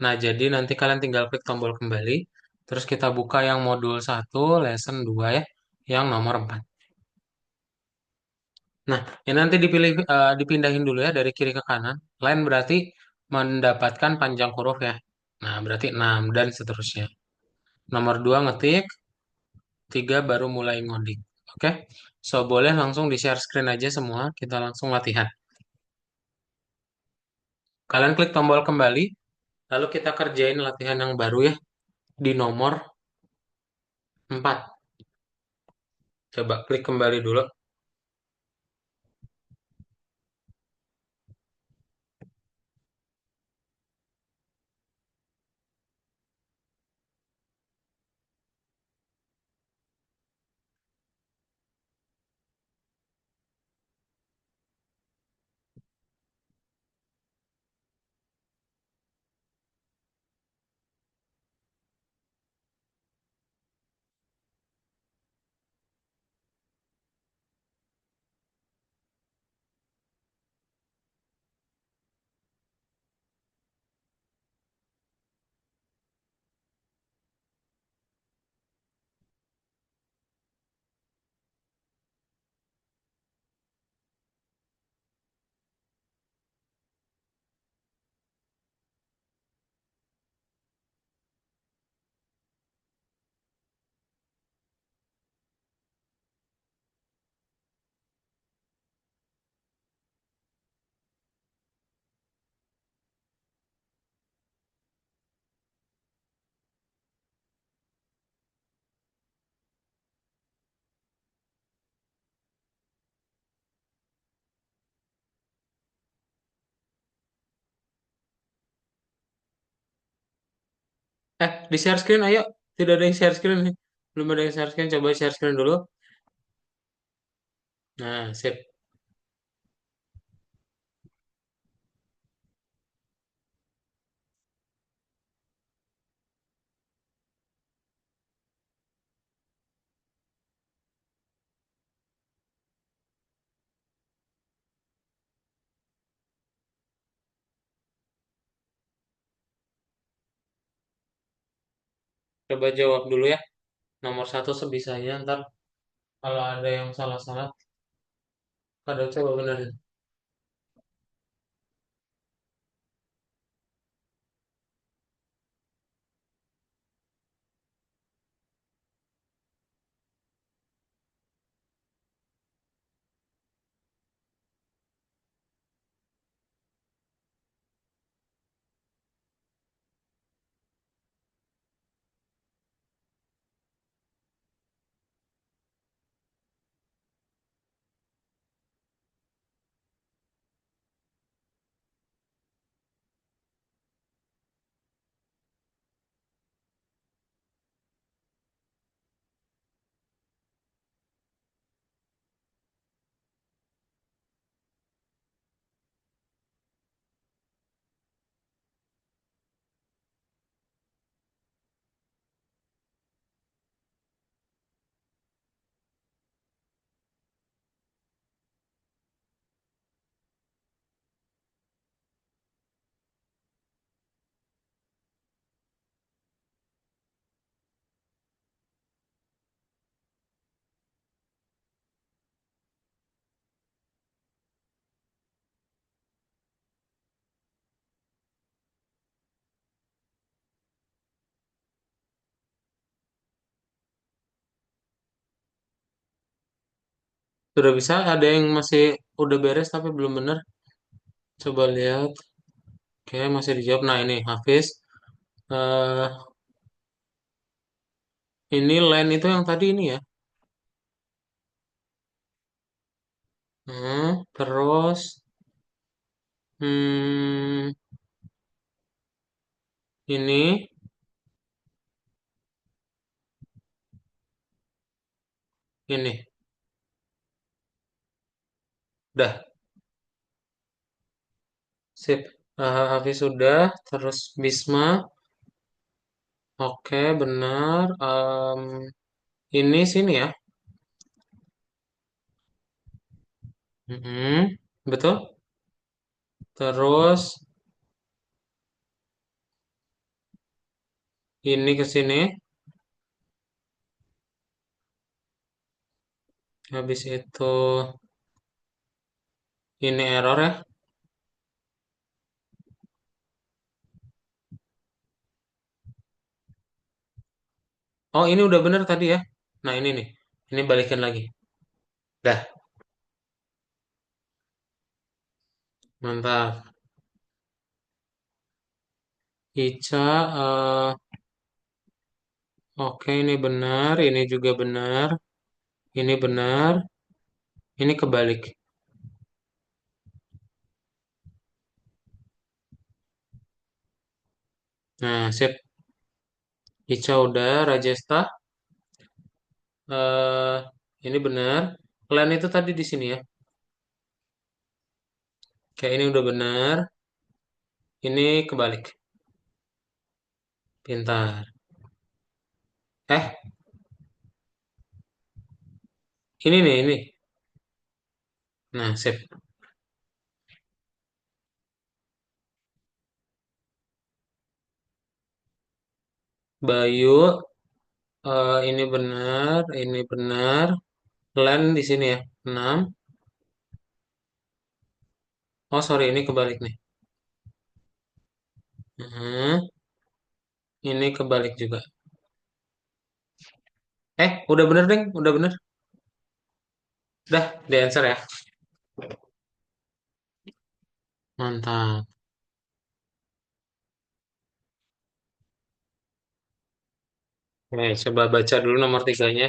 Nah, jadi nanti kalian tinggal klik tombol kembali. Terus kita buka yang modul 1, lesson 2 ya. Yang nomor 4. Nah, ini nanti dipindahin dulu ya dari kiri ke kanan. Lain berarti mendapatkan panjang huruf ya. Nah, berarti 6 dan seterusnya. Nomor 2 ngetik, 3 baru mulai ngoding. Oke? So, boleh langsung di share screen aja semua. Kita langsung latihan. Kalian klik tombol kembali, lalu kita kerjain latihan yang baru ya, di nomor 4. Coba klik kembali dulu. Di share screen, ayo. Tidak ada yang share screen nih. Belum ada yang share screen, coba share screen dulu. Nah, sip. Coba jawab dulu ya. Nomor satu sebisanya, ntar kalau ada yang salah-salah, ada coba benerin. Sudah bisa, ada yang masih udah beres tapi belum bener. Coba lihat. Oke, masih dijawab. Nah, ini Hafiz. eh ini line itu yang tadi ini ya. Terus hmm, ini ini udah sip. Hafiz sudah. Terus Bisma. Oke, benar. Ini sini ya. Betul. Terus ini ke sini. Habis itu ini error ya. Oh, ini udah bener tadi ya. Nah, ini nih. Ini balikin lagi. Dah, mantap. Ica, oke ini benar, ini juga benar, ini benar, ini kebalik. Nah, sip. Ica udah, Rajesta, eh ini benar. Kalian itu tadi di sini ya. Kayak ini udah benar, ini kebalik. Pintar. Eh, ini nih, ini. Nah, sip. Bayu, ini benar, ini benar. Len di sini ya, 6. Oh, sorry, ini kebalik nih. Hmm, ini kebalik juga. Udah bener, Deng. Udah bener. Dah, di answer ya. Mantap. Oke, coba baca dulu nomor tiganya.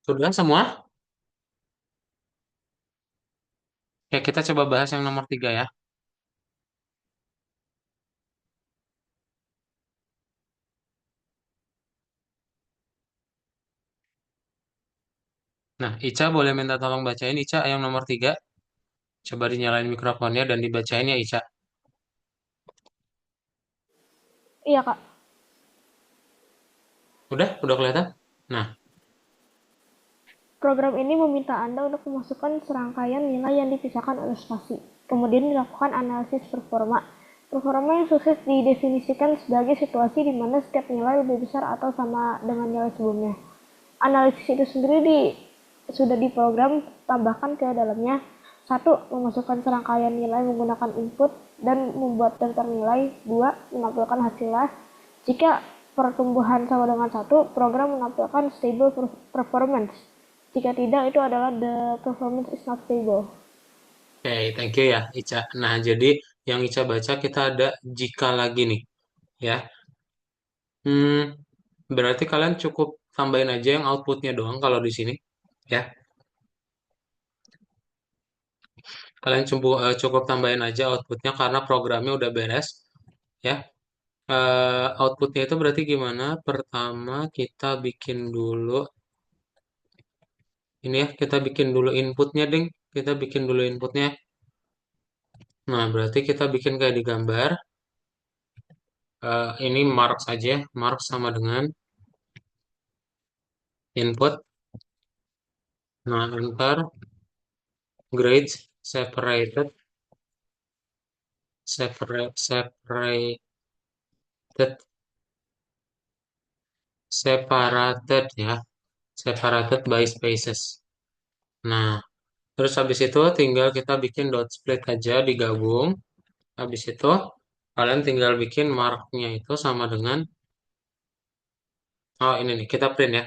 Sudah semua? Ya, kita coba bahas yang nomor tiga ya. Nah, Ica boleh minta tolong bacain. Ica, yang nomor tiga. Coba dinyalain mikrofonnya dan dibacain ya, Ica. Iya, Kak. Udah kelihatan? Nah, Program ini meminta Anda untuk memasukkan serangkaian nilai yang dipisahkan oleh spasi. Kemudian dilakukan analisis performa. Performa yang sukses didefinisikan sebagai situasi di mana setiap nilai lebih besar atau sama dengan nilai sebelumnya. Analisis itu sendiri sudah diprogram tambahkan ke dalamnya. 1. Memasukkan serangkaian nilai menggunakan input dan membuat daftar nilai. 2. Menampilkan hasilnya. Jika pertumbuhan sama dengan 1, program menampilkan stable performance. Jika tidak, itu adalah the performance is not stable. oke, thank you ya, Ica. Nah, jadi yang Ica baca kita ada jika lagi nih, ya. Hmm, berarti kalian cukup tambahin aja yang outputnya doang kalau di sini, ya. Kalian cukup tambahin aja outputnya karena programnya udah beres, ya. Outputnya itu berarti gimana? Pertama kita bikin dulu ini ya, kita bikin dulu inputnya, ding. Kita bikin dulu inputnya. Nah, berarti kita bikin kayak di gambar. Ini marks aja, marks sama dengan input. Nah, enter grades separated, separated ya, separated by spaces. Nah, Terus habis itu tinggal kita bikin dot split aja digabung. Habis itu kalian tinggal bikin marknya itu sama dengan, oh ini nih kita print ya.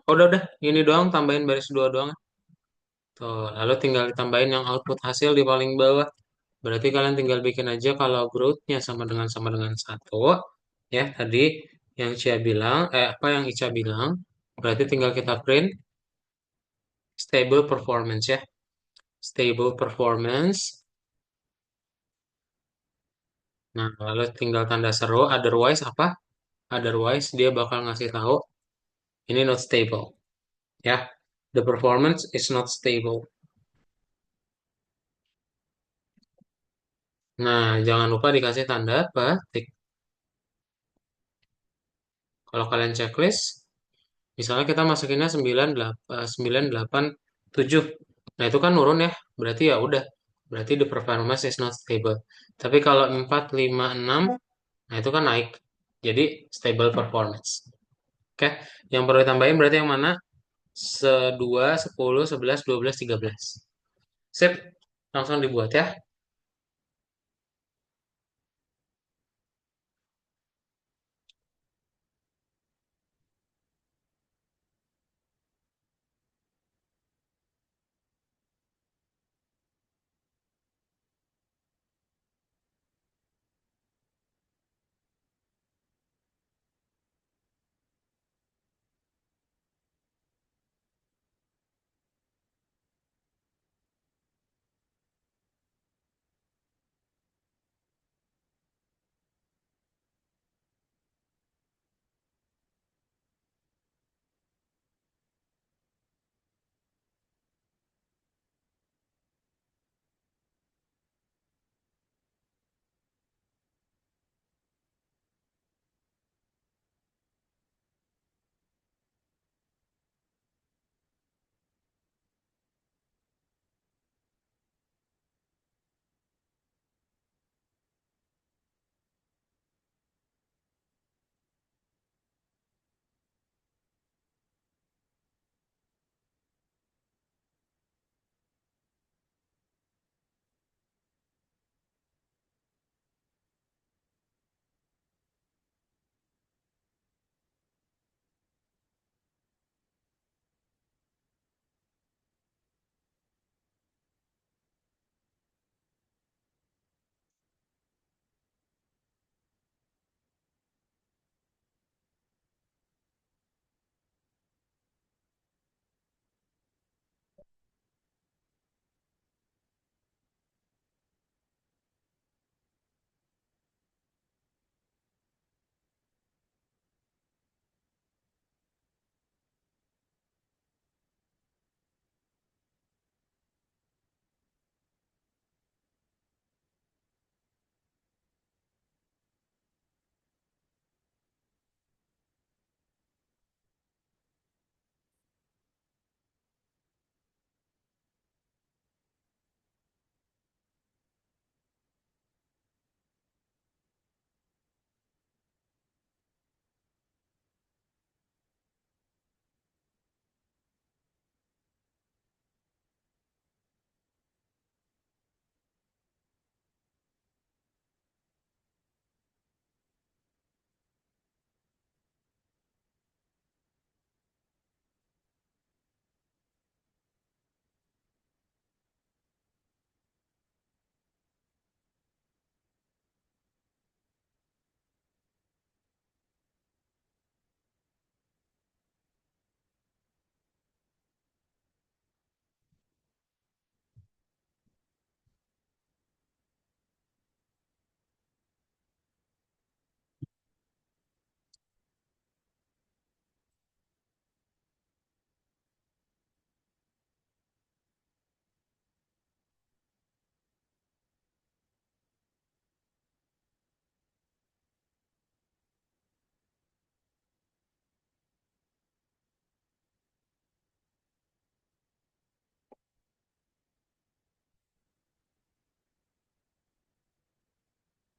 Oh, udah ini doang, tambahin baris dua doang. Tuh, lalu tinggal ditambahin yang output hasil di paling bawah. Berarti kalian tinggal bikin aja kalau growth-nya sama dengan satu. Ya, tadi yang Cia bilang, apa yang Ica bilang, berarti tinggal kita print stable performance ya. Stable performance. Nah, lalu tinggal tanda seru, otherwise apa? Otherwise dia bakal ngasih tahu ini not stable. Ya, the performance is not stable. Nah, jangan lupa dikasih tanda petik. Kalau kalian checklist, misalnya kita masukinnya 9, 8, 7. Nah, itu kan nurun ya. Berarti ya udah. Berarti the performance is not stable. Tapi kalau 4, 5, 6, nah itu kan naik. Jadi stable performance. Oke, yang perlu ditambahin berarti yang mana? 2, 10, 11, 12, 13. Sip, langsung dibuat ya.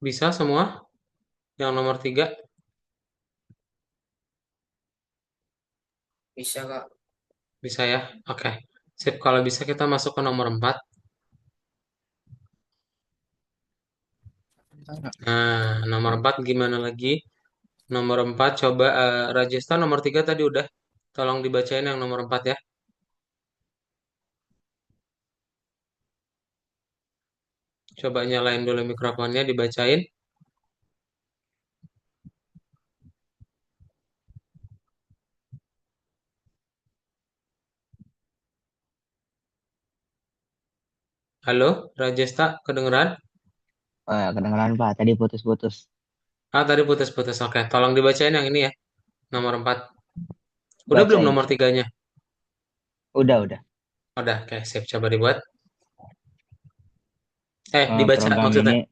Bisa semua? Yang nomor 3? Bisa, Kak. Bisa ya? Oke. Sip, kalau bisa kita masuk ke nomor 4. Nah, nomor 4 gimana lagi? Nomor 4 coba Rajesta nomor 3 tadi udah. Tolong dibacain yang nomor 4 ya. Coba nyalain dulu mikrofonnya, dibacain. Halo, Rajesta, kedengeran? Oh, ya, kedengeran Pak, tadi putus-putus. Ah, tadi putus-putus. Oke, tolong dibacain yang ini ya. Nomor 4. Udah belum Bacain. nomor 3-nya? Udah. Udah, oke, sip. Coba dibuat. Dibaca Program maksudnya. ini,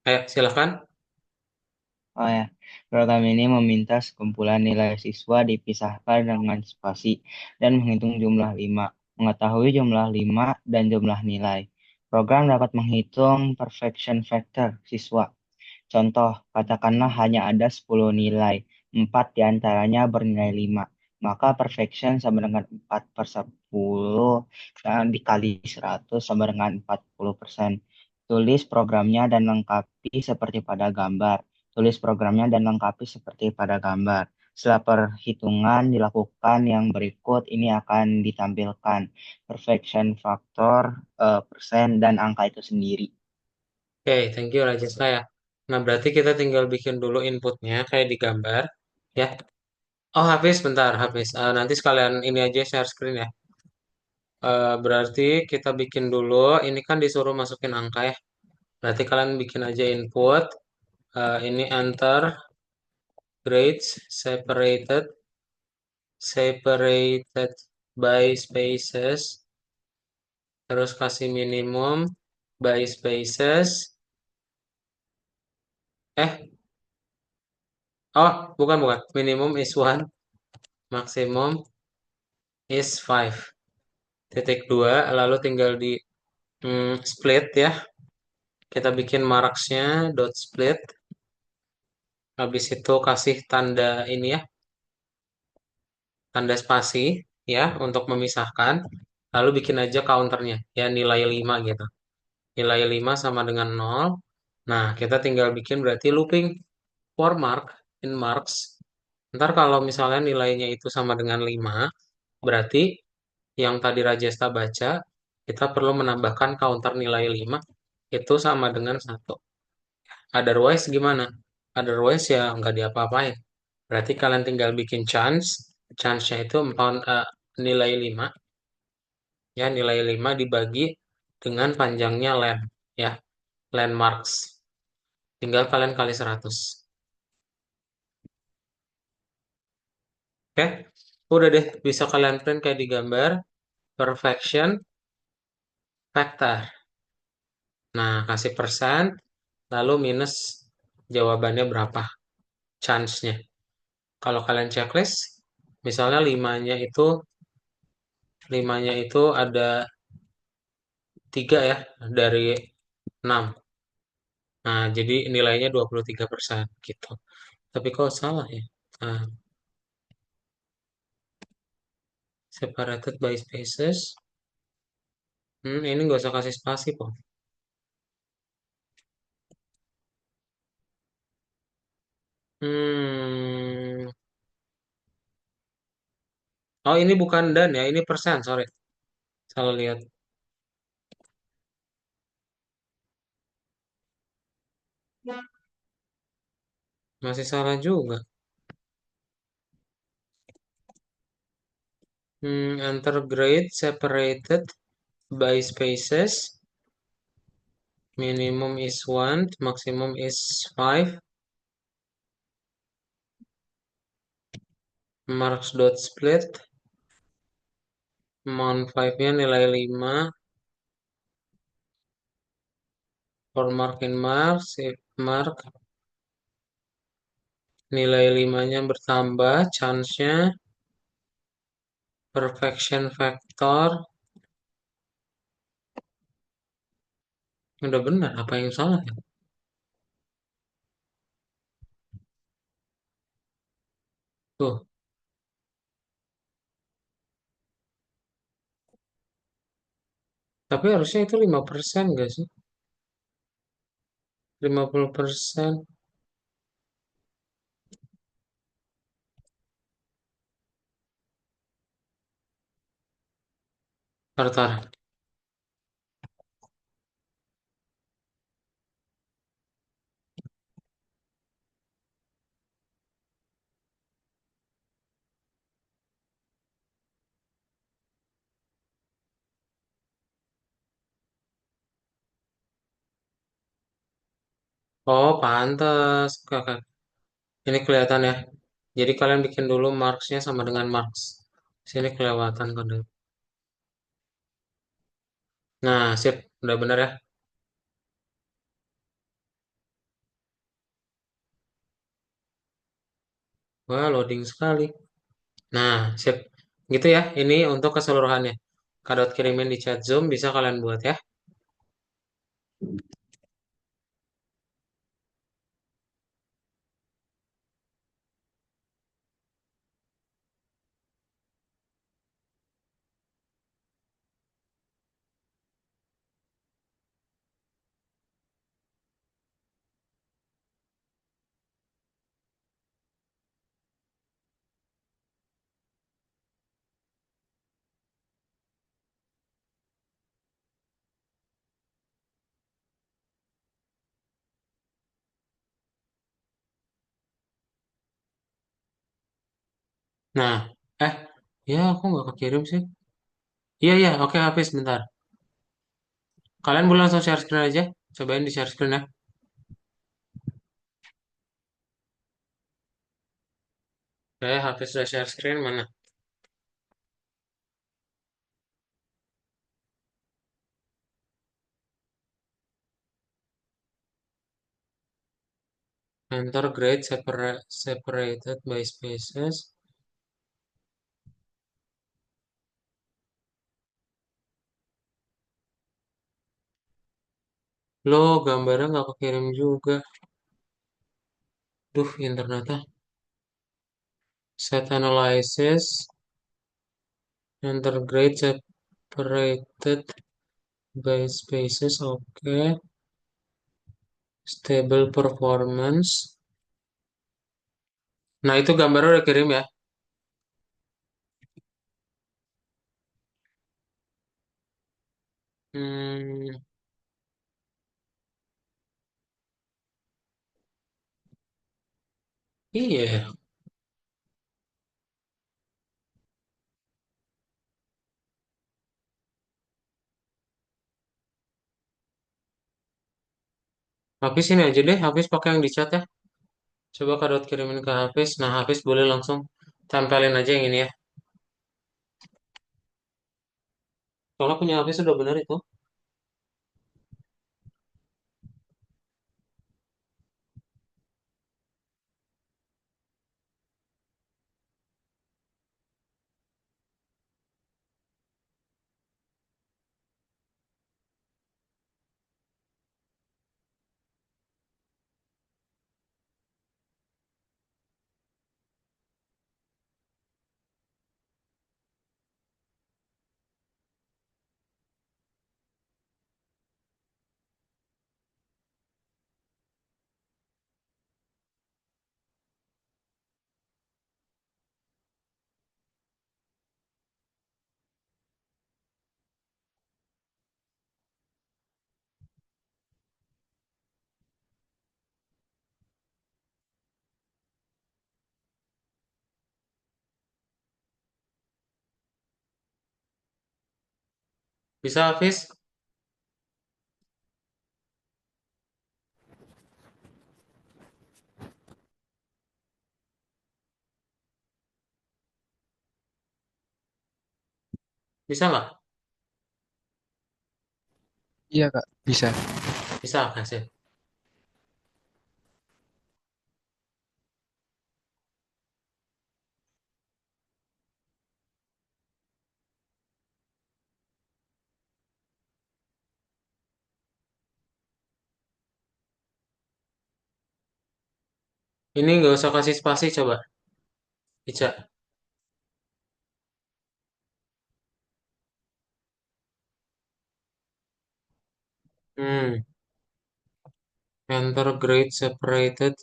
Ayo, silakan. oh ya, program ini meminta sekumpulan nilai siswa dipisahkan dengan spasi dan menghitung jumlah 5. Mengetahui jumlah 5 dan jumlah nilai. Program dapat menghitung perfection factor siswa. Contoh, katakanlah hanya ada 10 nilai, 4 diantaranya bernilai 5. Maka perfection sama dengan 4 per 10 dan dikali 100 sama dengan 40%. Tulis programnya dan lengkapi seperti pada gambar. Tulis programnya dan lengkapi seperti pada gambar. Setelah perhitungan dilakukan yang berikut, ini akan ditampilkan perfection factor, persen, dan angka itu sendiri. Oke, thank you Rajesta ya. Nah, berarti kita tinggal bikin dulu inputnya kayak di gambar. Ya. Oh, Hafiz, bentar, Hafiz. Nanti sekalian ini aja share screen ya. Berarti kita bikin dulu. Ini kan disuruh masukin angka ya. Berarti kalian bikin aja input. Ini enter grades separated by spaces. Terus kasih minimum by spaces. Eh, oh, bukan. Minimum is one, maximum is 5. Titik 2, lalu tinggal di split ya. Kita bikin marksnya dot split. Habis itu kasih tanda ini ya, tanda spasi ya untuk memisahkan. Lalu bikin aja counternya ya nilai 5 gitu. Nilai 5 sama dengan 0. Nah, kita tinggal bikin berarti looping for mark in marks. Ntar kalau misalnya nilainya itu sama dengan 5, berarti yang tadi Rajesta baca, kita perlu menambahkan counter nilai 5 itu sama dengan 1. Otherwise gimana? Otherwise ya nggak diapa-apain. Berarti kalian tinggal bikin chance. Chance-nya itu nilai 5. Ya, nilai 5 dibagi dengan panjangnya len. Ya, landmarks. Tinggal kalian kali 100. Oke? Udah deh, bisa kalian print kayak di gambar. Perfection factor. Nah, kasih persen, lalu minus jawabannya berapa. Chance-nya. Kalau kalian checklist, misalnya 5-nya itu ada 3 ya dari 6. Nah, jadi nilainya 23% gitu. Tapi kok salah ya? Nah, separated by spaces. Ini nggak usah kasih spasi kok. Hmm. Oh, ini bukan dan ya, ini persen, sorry. Salah lihat. Masih salah juga. Enter grade separated by spaces. Minimum is 1, maximum is 5. Marks dot split. Amount 5-nya nilai 5. For mark in marks, if mark nilai 5-nya bertambah, chance-nya perfection factor Udah benar, apa yang salah ya? Tuh, tapi harusnya itu 5% nggak sih? 50%. Tar. Oh, pantas. Kakak. Ini kelihatan ya. Jadi kalian bikin dulu marksnya sama dengan marks. Sini kelewatan kode. Nah, sip. Udah benar ya. Wah, loading sekali. Nah, sip. Gitu ya. Ini untuk keseluruhannya. Kadot kirimin di chat Zoom bisa kalian buat ya. Nah, eh, ya aku nggak kekirim sih. Iya, iya. Oke, habis bentar. Kalian boleh langsung share screen aja. Cobain di share screen ya. Oke, habis sudah share screen mana? Enter grade separated by spaces. Loh, gambarnya nggak kekirim juga. Duh, internetnya. Set analysis. Enter grade separated by spaces. Oke. Stable performance. Nah, itu gambarnya udah kirim ya. Hmm, iya. Habis ini aja deh. Habis pakai yang di chat ya. Coba Kak kirimin ke Hafiz. Nah, Hafiz boleh langsung tempelin aja yang ini ya. Soalnya punya Hafiz sudah benar itu. Bisa Hafiz? Bisa nggak? Iya, Kak, bisa. Bisa, kasih. Ini nggak usah kasih spasi coba, Ica. Hmm, enter grade separated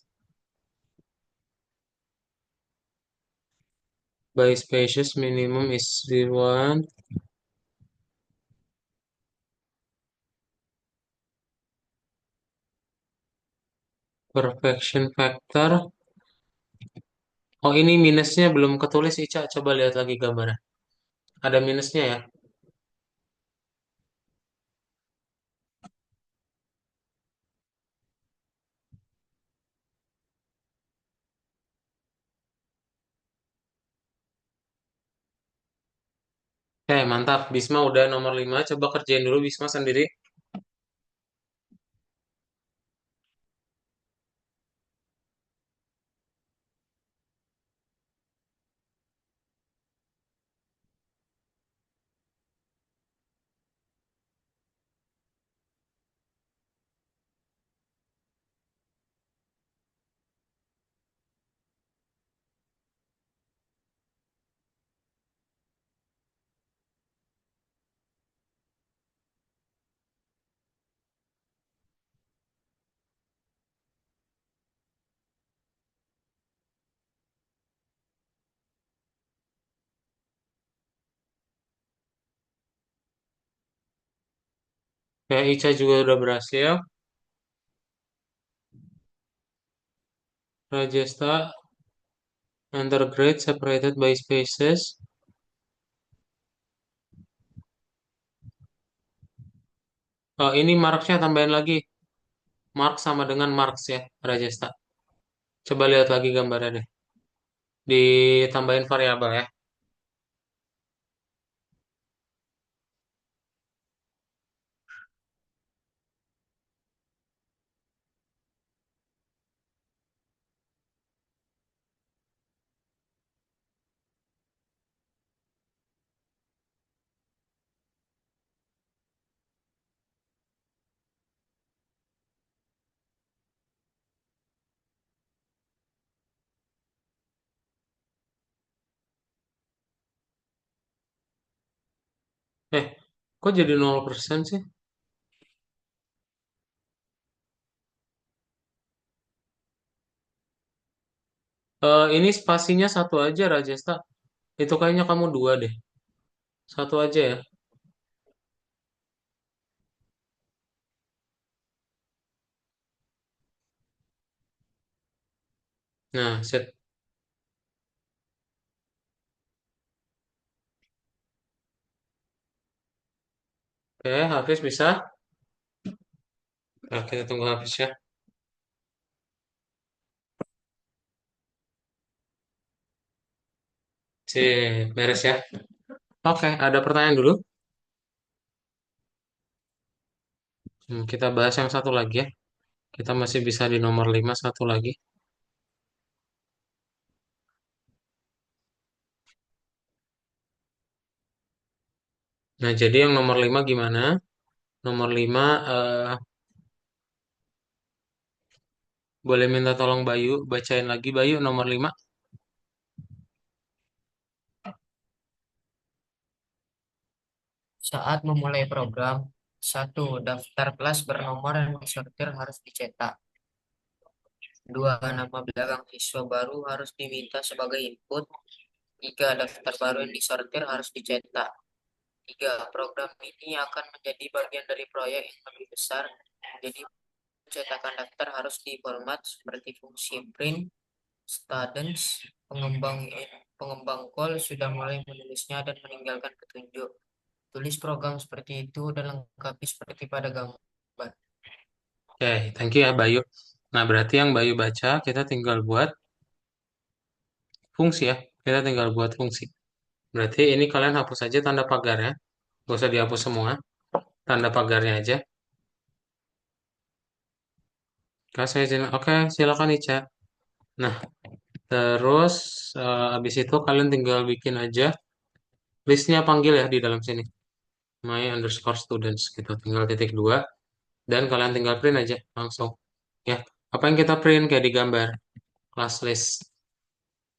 by spaces minimum is 1. Perfection factor. Oh, ini minusnya belum ketulis, Ica. Coba lihat lagi gambarnya. Ada minusnya ya. Oke, mantap. Bisma udah nomor 5. Coba kerjain dulu Bisma sendiri. Ya, Ica juga udah berhasil. Rajesta, enter grade separated by spaces. Oh, ini marksnya tambahin lagi. Mark sama dengan marks ya, Rajesta. Coba lihat lagi gambarnya deh. Ditambahin variabel ya. Eh, kok jadi 0% sih? Ini spasinya satu aja, Rajesta. Itu kayaknya kamu dua deh. Satu aja ya. Nah, set. Oke, Hafiz bisa. Nah, kita tunggu Hafiz ya. Beres ya. Oke, ada pertanyaan dulu. Kita bahas yang satu lagi ya. Kita masih bisa di nomor 5 satu lagi. Nah, jadi yang nomor 5 gimana? Nomor 5 boleh minta tolong Bayu bacain lagi Bayu nomor 5. Saat memulai program, satu, daftar kelas bernomor yang disortir harus dicetak. Dua, nama belakang siswa baru harus diminta sebagai input. Tiga, daftar baru yang disortir harus dicetak. Tiga, program ini akan menjadi bagian dari proyek yang lebih besar. Jadi, cetakan daftar harus diformat seperti fungsi print, students, pengembang call sudah mulai menulisnya dan meninggalkan petunjuk. Tulis program seperti itu dan lengkapi seperti pada gambar. Oke, thank you ya Bayu. Nah, berarti yang Bayu baca kita tinggal buat fungsi ya. Kita tinggal buat fungsi. Berarti ini kalian hapus aja tanda pagarnya. Gak usah dihapus semua. Tanda pagarnya aja. Kasih izin. Oke, silakan Ica. Nah, terus abis itu kalian tinggal bikin aja listnya panggil ya di dalam sini. My underscore students gitu. Tinggal titik dua. Dan kalian tinggal print aja langsung. Ya, apa yang kita print kayak di gambar. class list.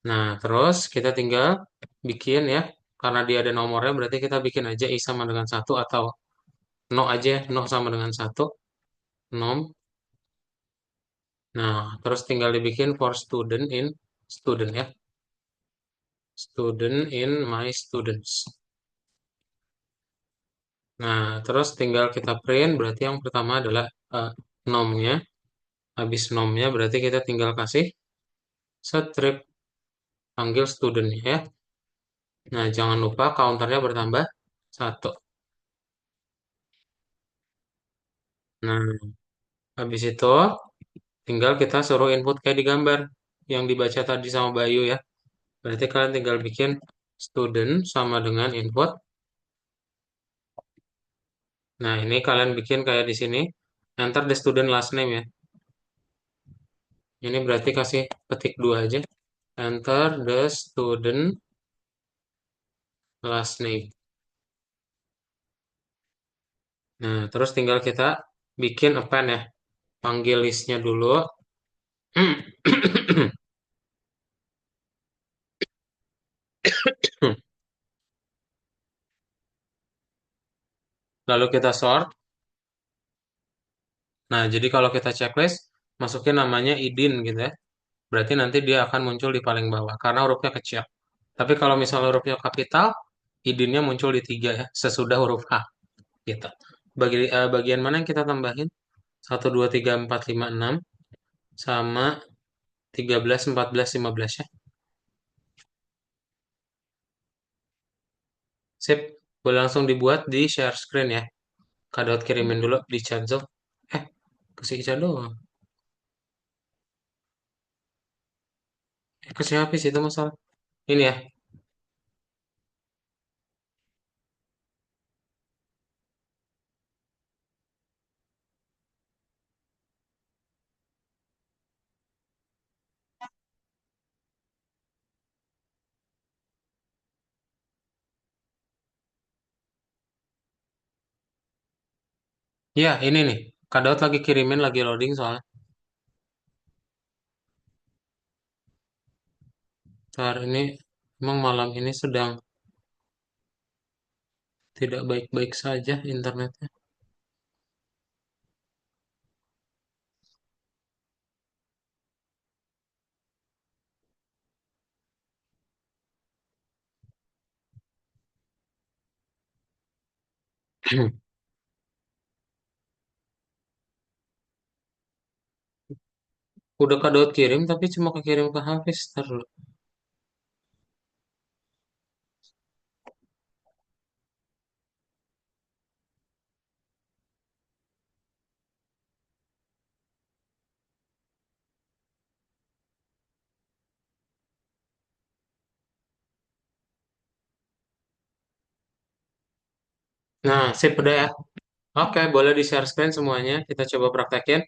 Nah, terus kita tinggal bikin ya, karena dia ada nomornya, berarti kita bikin aja i sama dengan 1 atau no aja, no sama dengan 1, nom. Nah, terus tinggal dibikin for student in student ya, student in my students. Nah, terus tinggal kita print, berarti yang pertama adalah nomnya. Habis nomnya berarti kita tinggal kasih strip, panggil student ya. Nah, jangan lupa counternya bertambah 1. Nah, habis itu tinggal kita suruh input kayak di gambar yang dibaca tadi sama Bayu ya. Berarti kalian tinggal bikin student sama dengan input. Nah, ini kalian bikin kayak di sini. Enter the student last name ya. Ini berarti kasih petik 2 aja. Enter the student last name. Nah, terus tinggal kita bikin append ya. Panggil listnya dulu. Lalu kita sort. Nah, jadi kalau kita checklist, masukin namanya idin gitu ya. Berarti nanti dia akan muncul di paling bawah, karena hurufnya kecil. Tapi kalau misalnya hurufnya kapital, idinnya muncul di 3 ya, sesudah huruf H. Gitu. Bagian mana yang kita tambahin? 1, 2, 3, 4, 5, 6, sama 13, 14, 15 ya. Sip, boleh langsung dibuat di share screen ya. Kadot kirimin dulu di chat Zoom. Ke si Ica doang. Ke siapa sih itu masalah? Ini ya. Iya, ini nih. Kadot lagi kirimin, lagi loading soalnya. Ntar ini, emang malam ini sedang tidak baik-baik saja internetnya. Udah Kadot kirim, tapi cuma kekirim ke Hafiz. Ntar dulu. Nah, sip udah ya. Oke, boleh di share screen semuanya. Kita coba praktekin.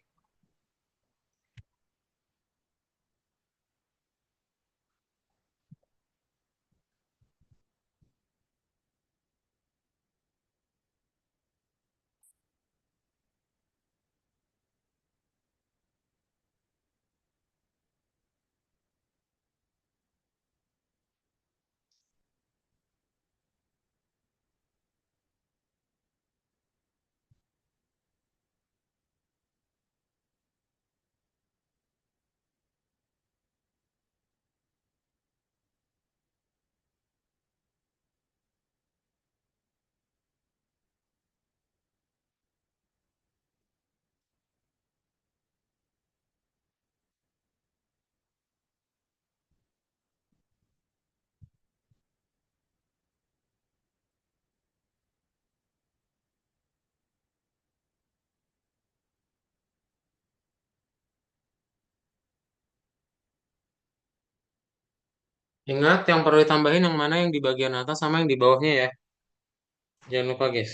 Ingat, yang perlu ditambahin yang mana yang di bagian atas sama yang di bawahnya ya. Jangan lupa, guys.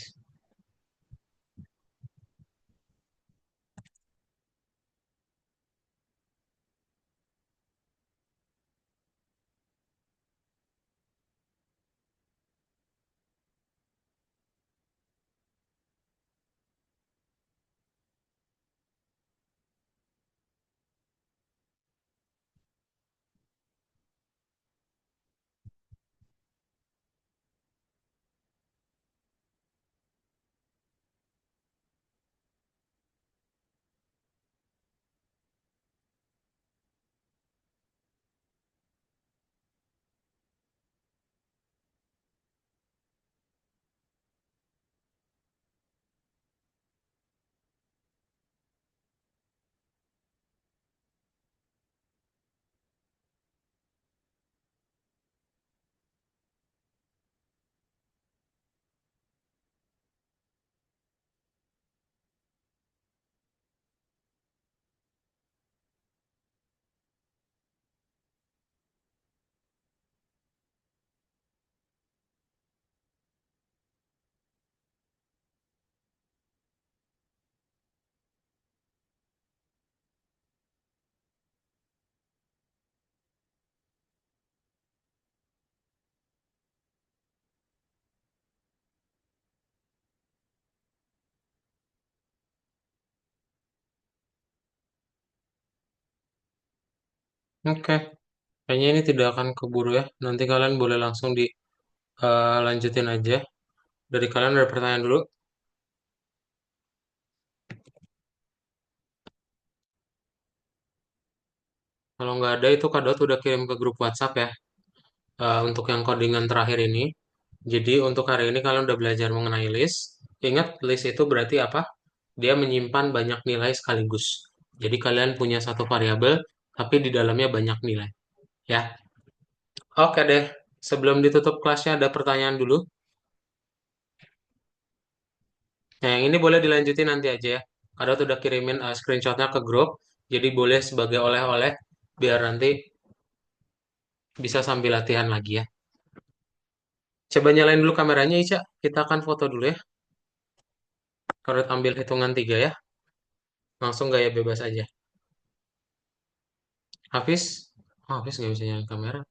Oke, kayaknya ini tidak akan keburu ya. Nanti kalian boleh langsung dilanjutin aja. Dari kalian ada pertanyaan dulu? Kalau nggak ada itu Kak Daud udah kirim ke grup WhatsApp ya. Untuk yang codingan terakhir ini. Jadi untuk hari ini kalian udah belajar mengenai list. Ingat list itu berarti apa? Dia menyimpan banyak nilai sekaligus. Jadi kalian punya satu variabel, tapi di dalamnya banyak nilai. Ya, oke deh. Sebelum ditutup kelasnya ada pertanyaan dulu. Nah, yang ini boleh dilanjutin nanti aja ya. Kadang tuh udah kirimin screenshotnya ke grup. Jadi boleh sebagai oleh-oleh biar nanti bisa sambil latihan lagi ya. Coba nyalain dulu kameranya Ica. Kita akan foto dulu ya. Kalau ambil hitungan 3 ya. Langsung gaya bebas aja. Hafiz? Oh, Hafiz nggak bisa nyalain kamera.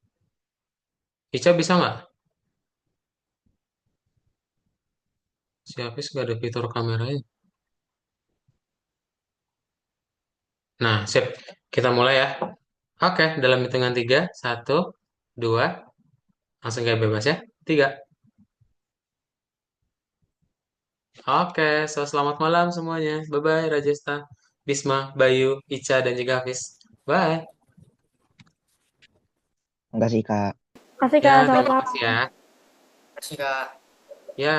Ica bisa nggak? Si Hafiz nggak ada fitur kameranya. Nah, sip. Kita mulai ya. Oke, dalam hitungan 3. 1, 2. Langsung gaya bebas ya. 3. Oke, selamat malam semuanya. Bye-bye Rajesta, Bisma, Bayu, Ica, dan juga Hafiz. Bye. Makasih, Kak. Kasih Ya, Kak, selamat terima malam. kasih ya. Terima kasih, Kak. Ya.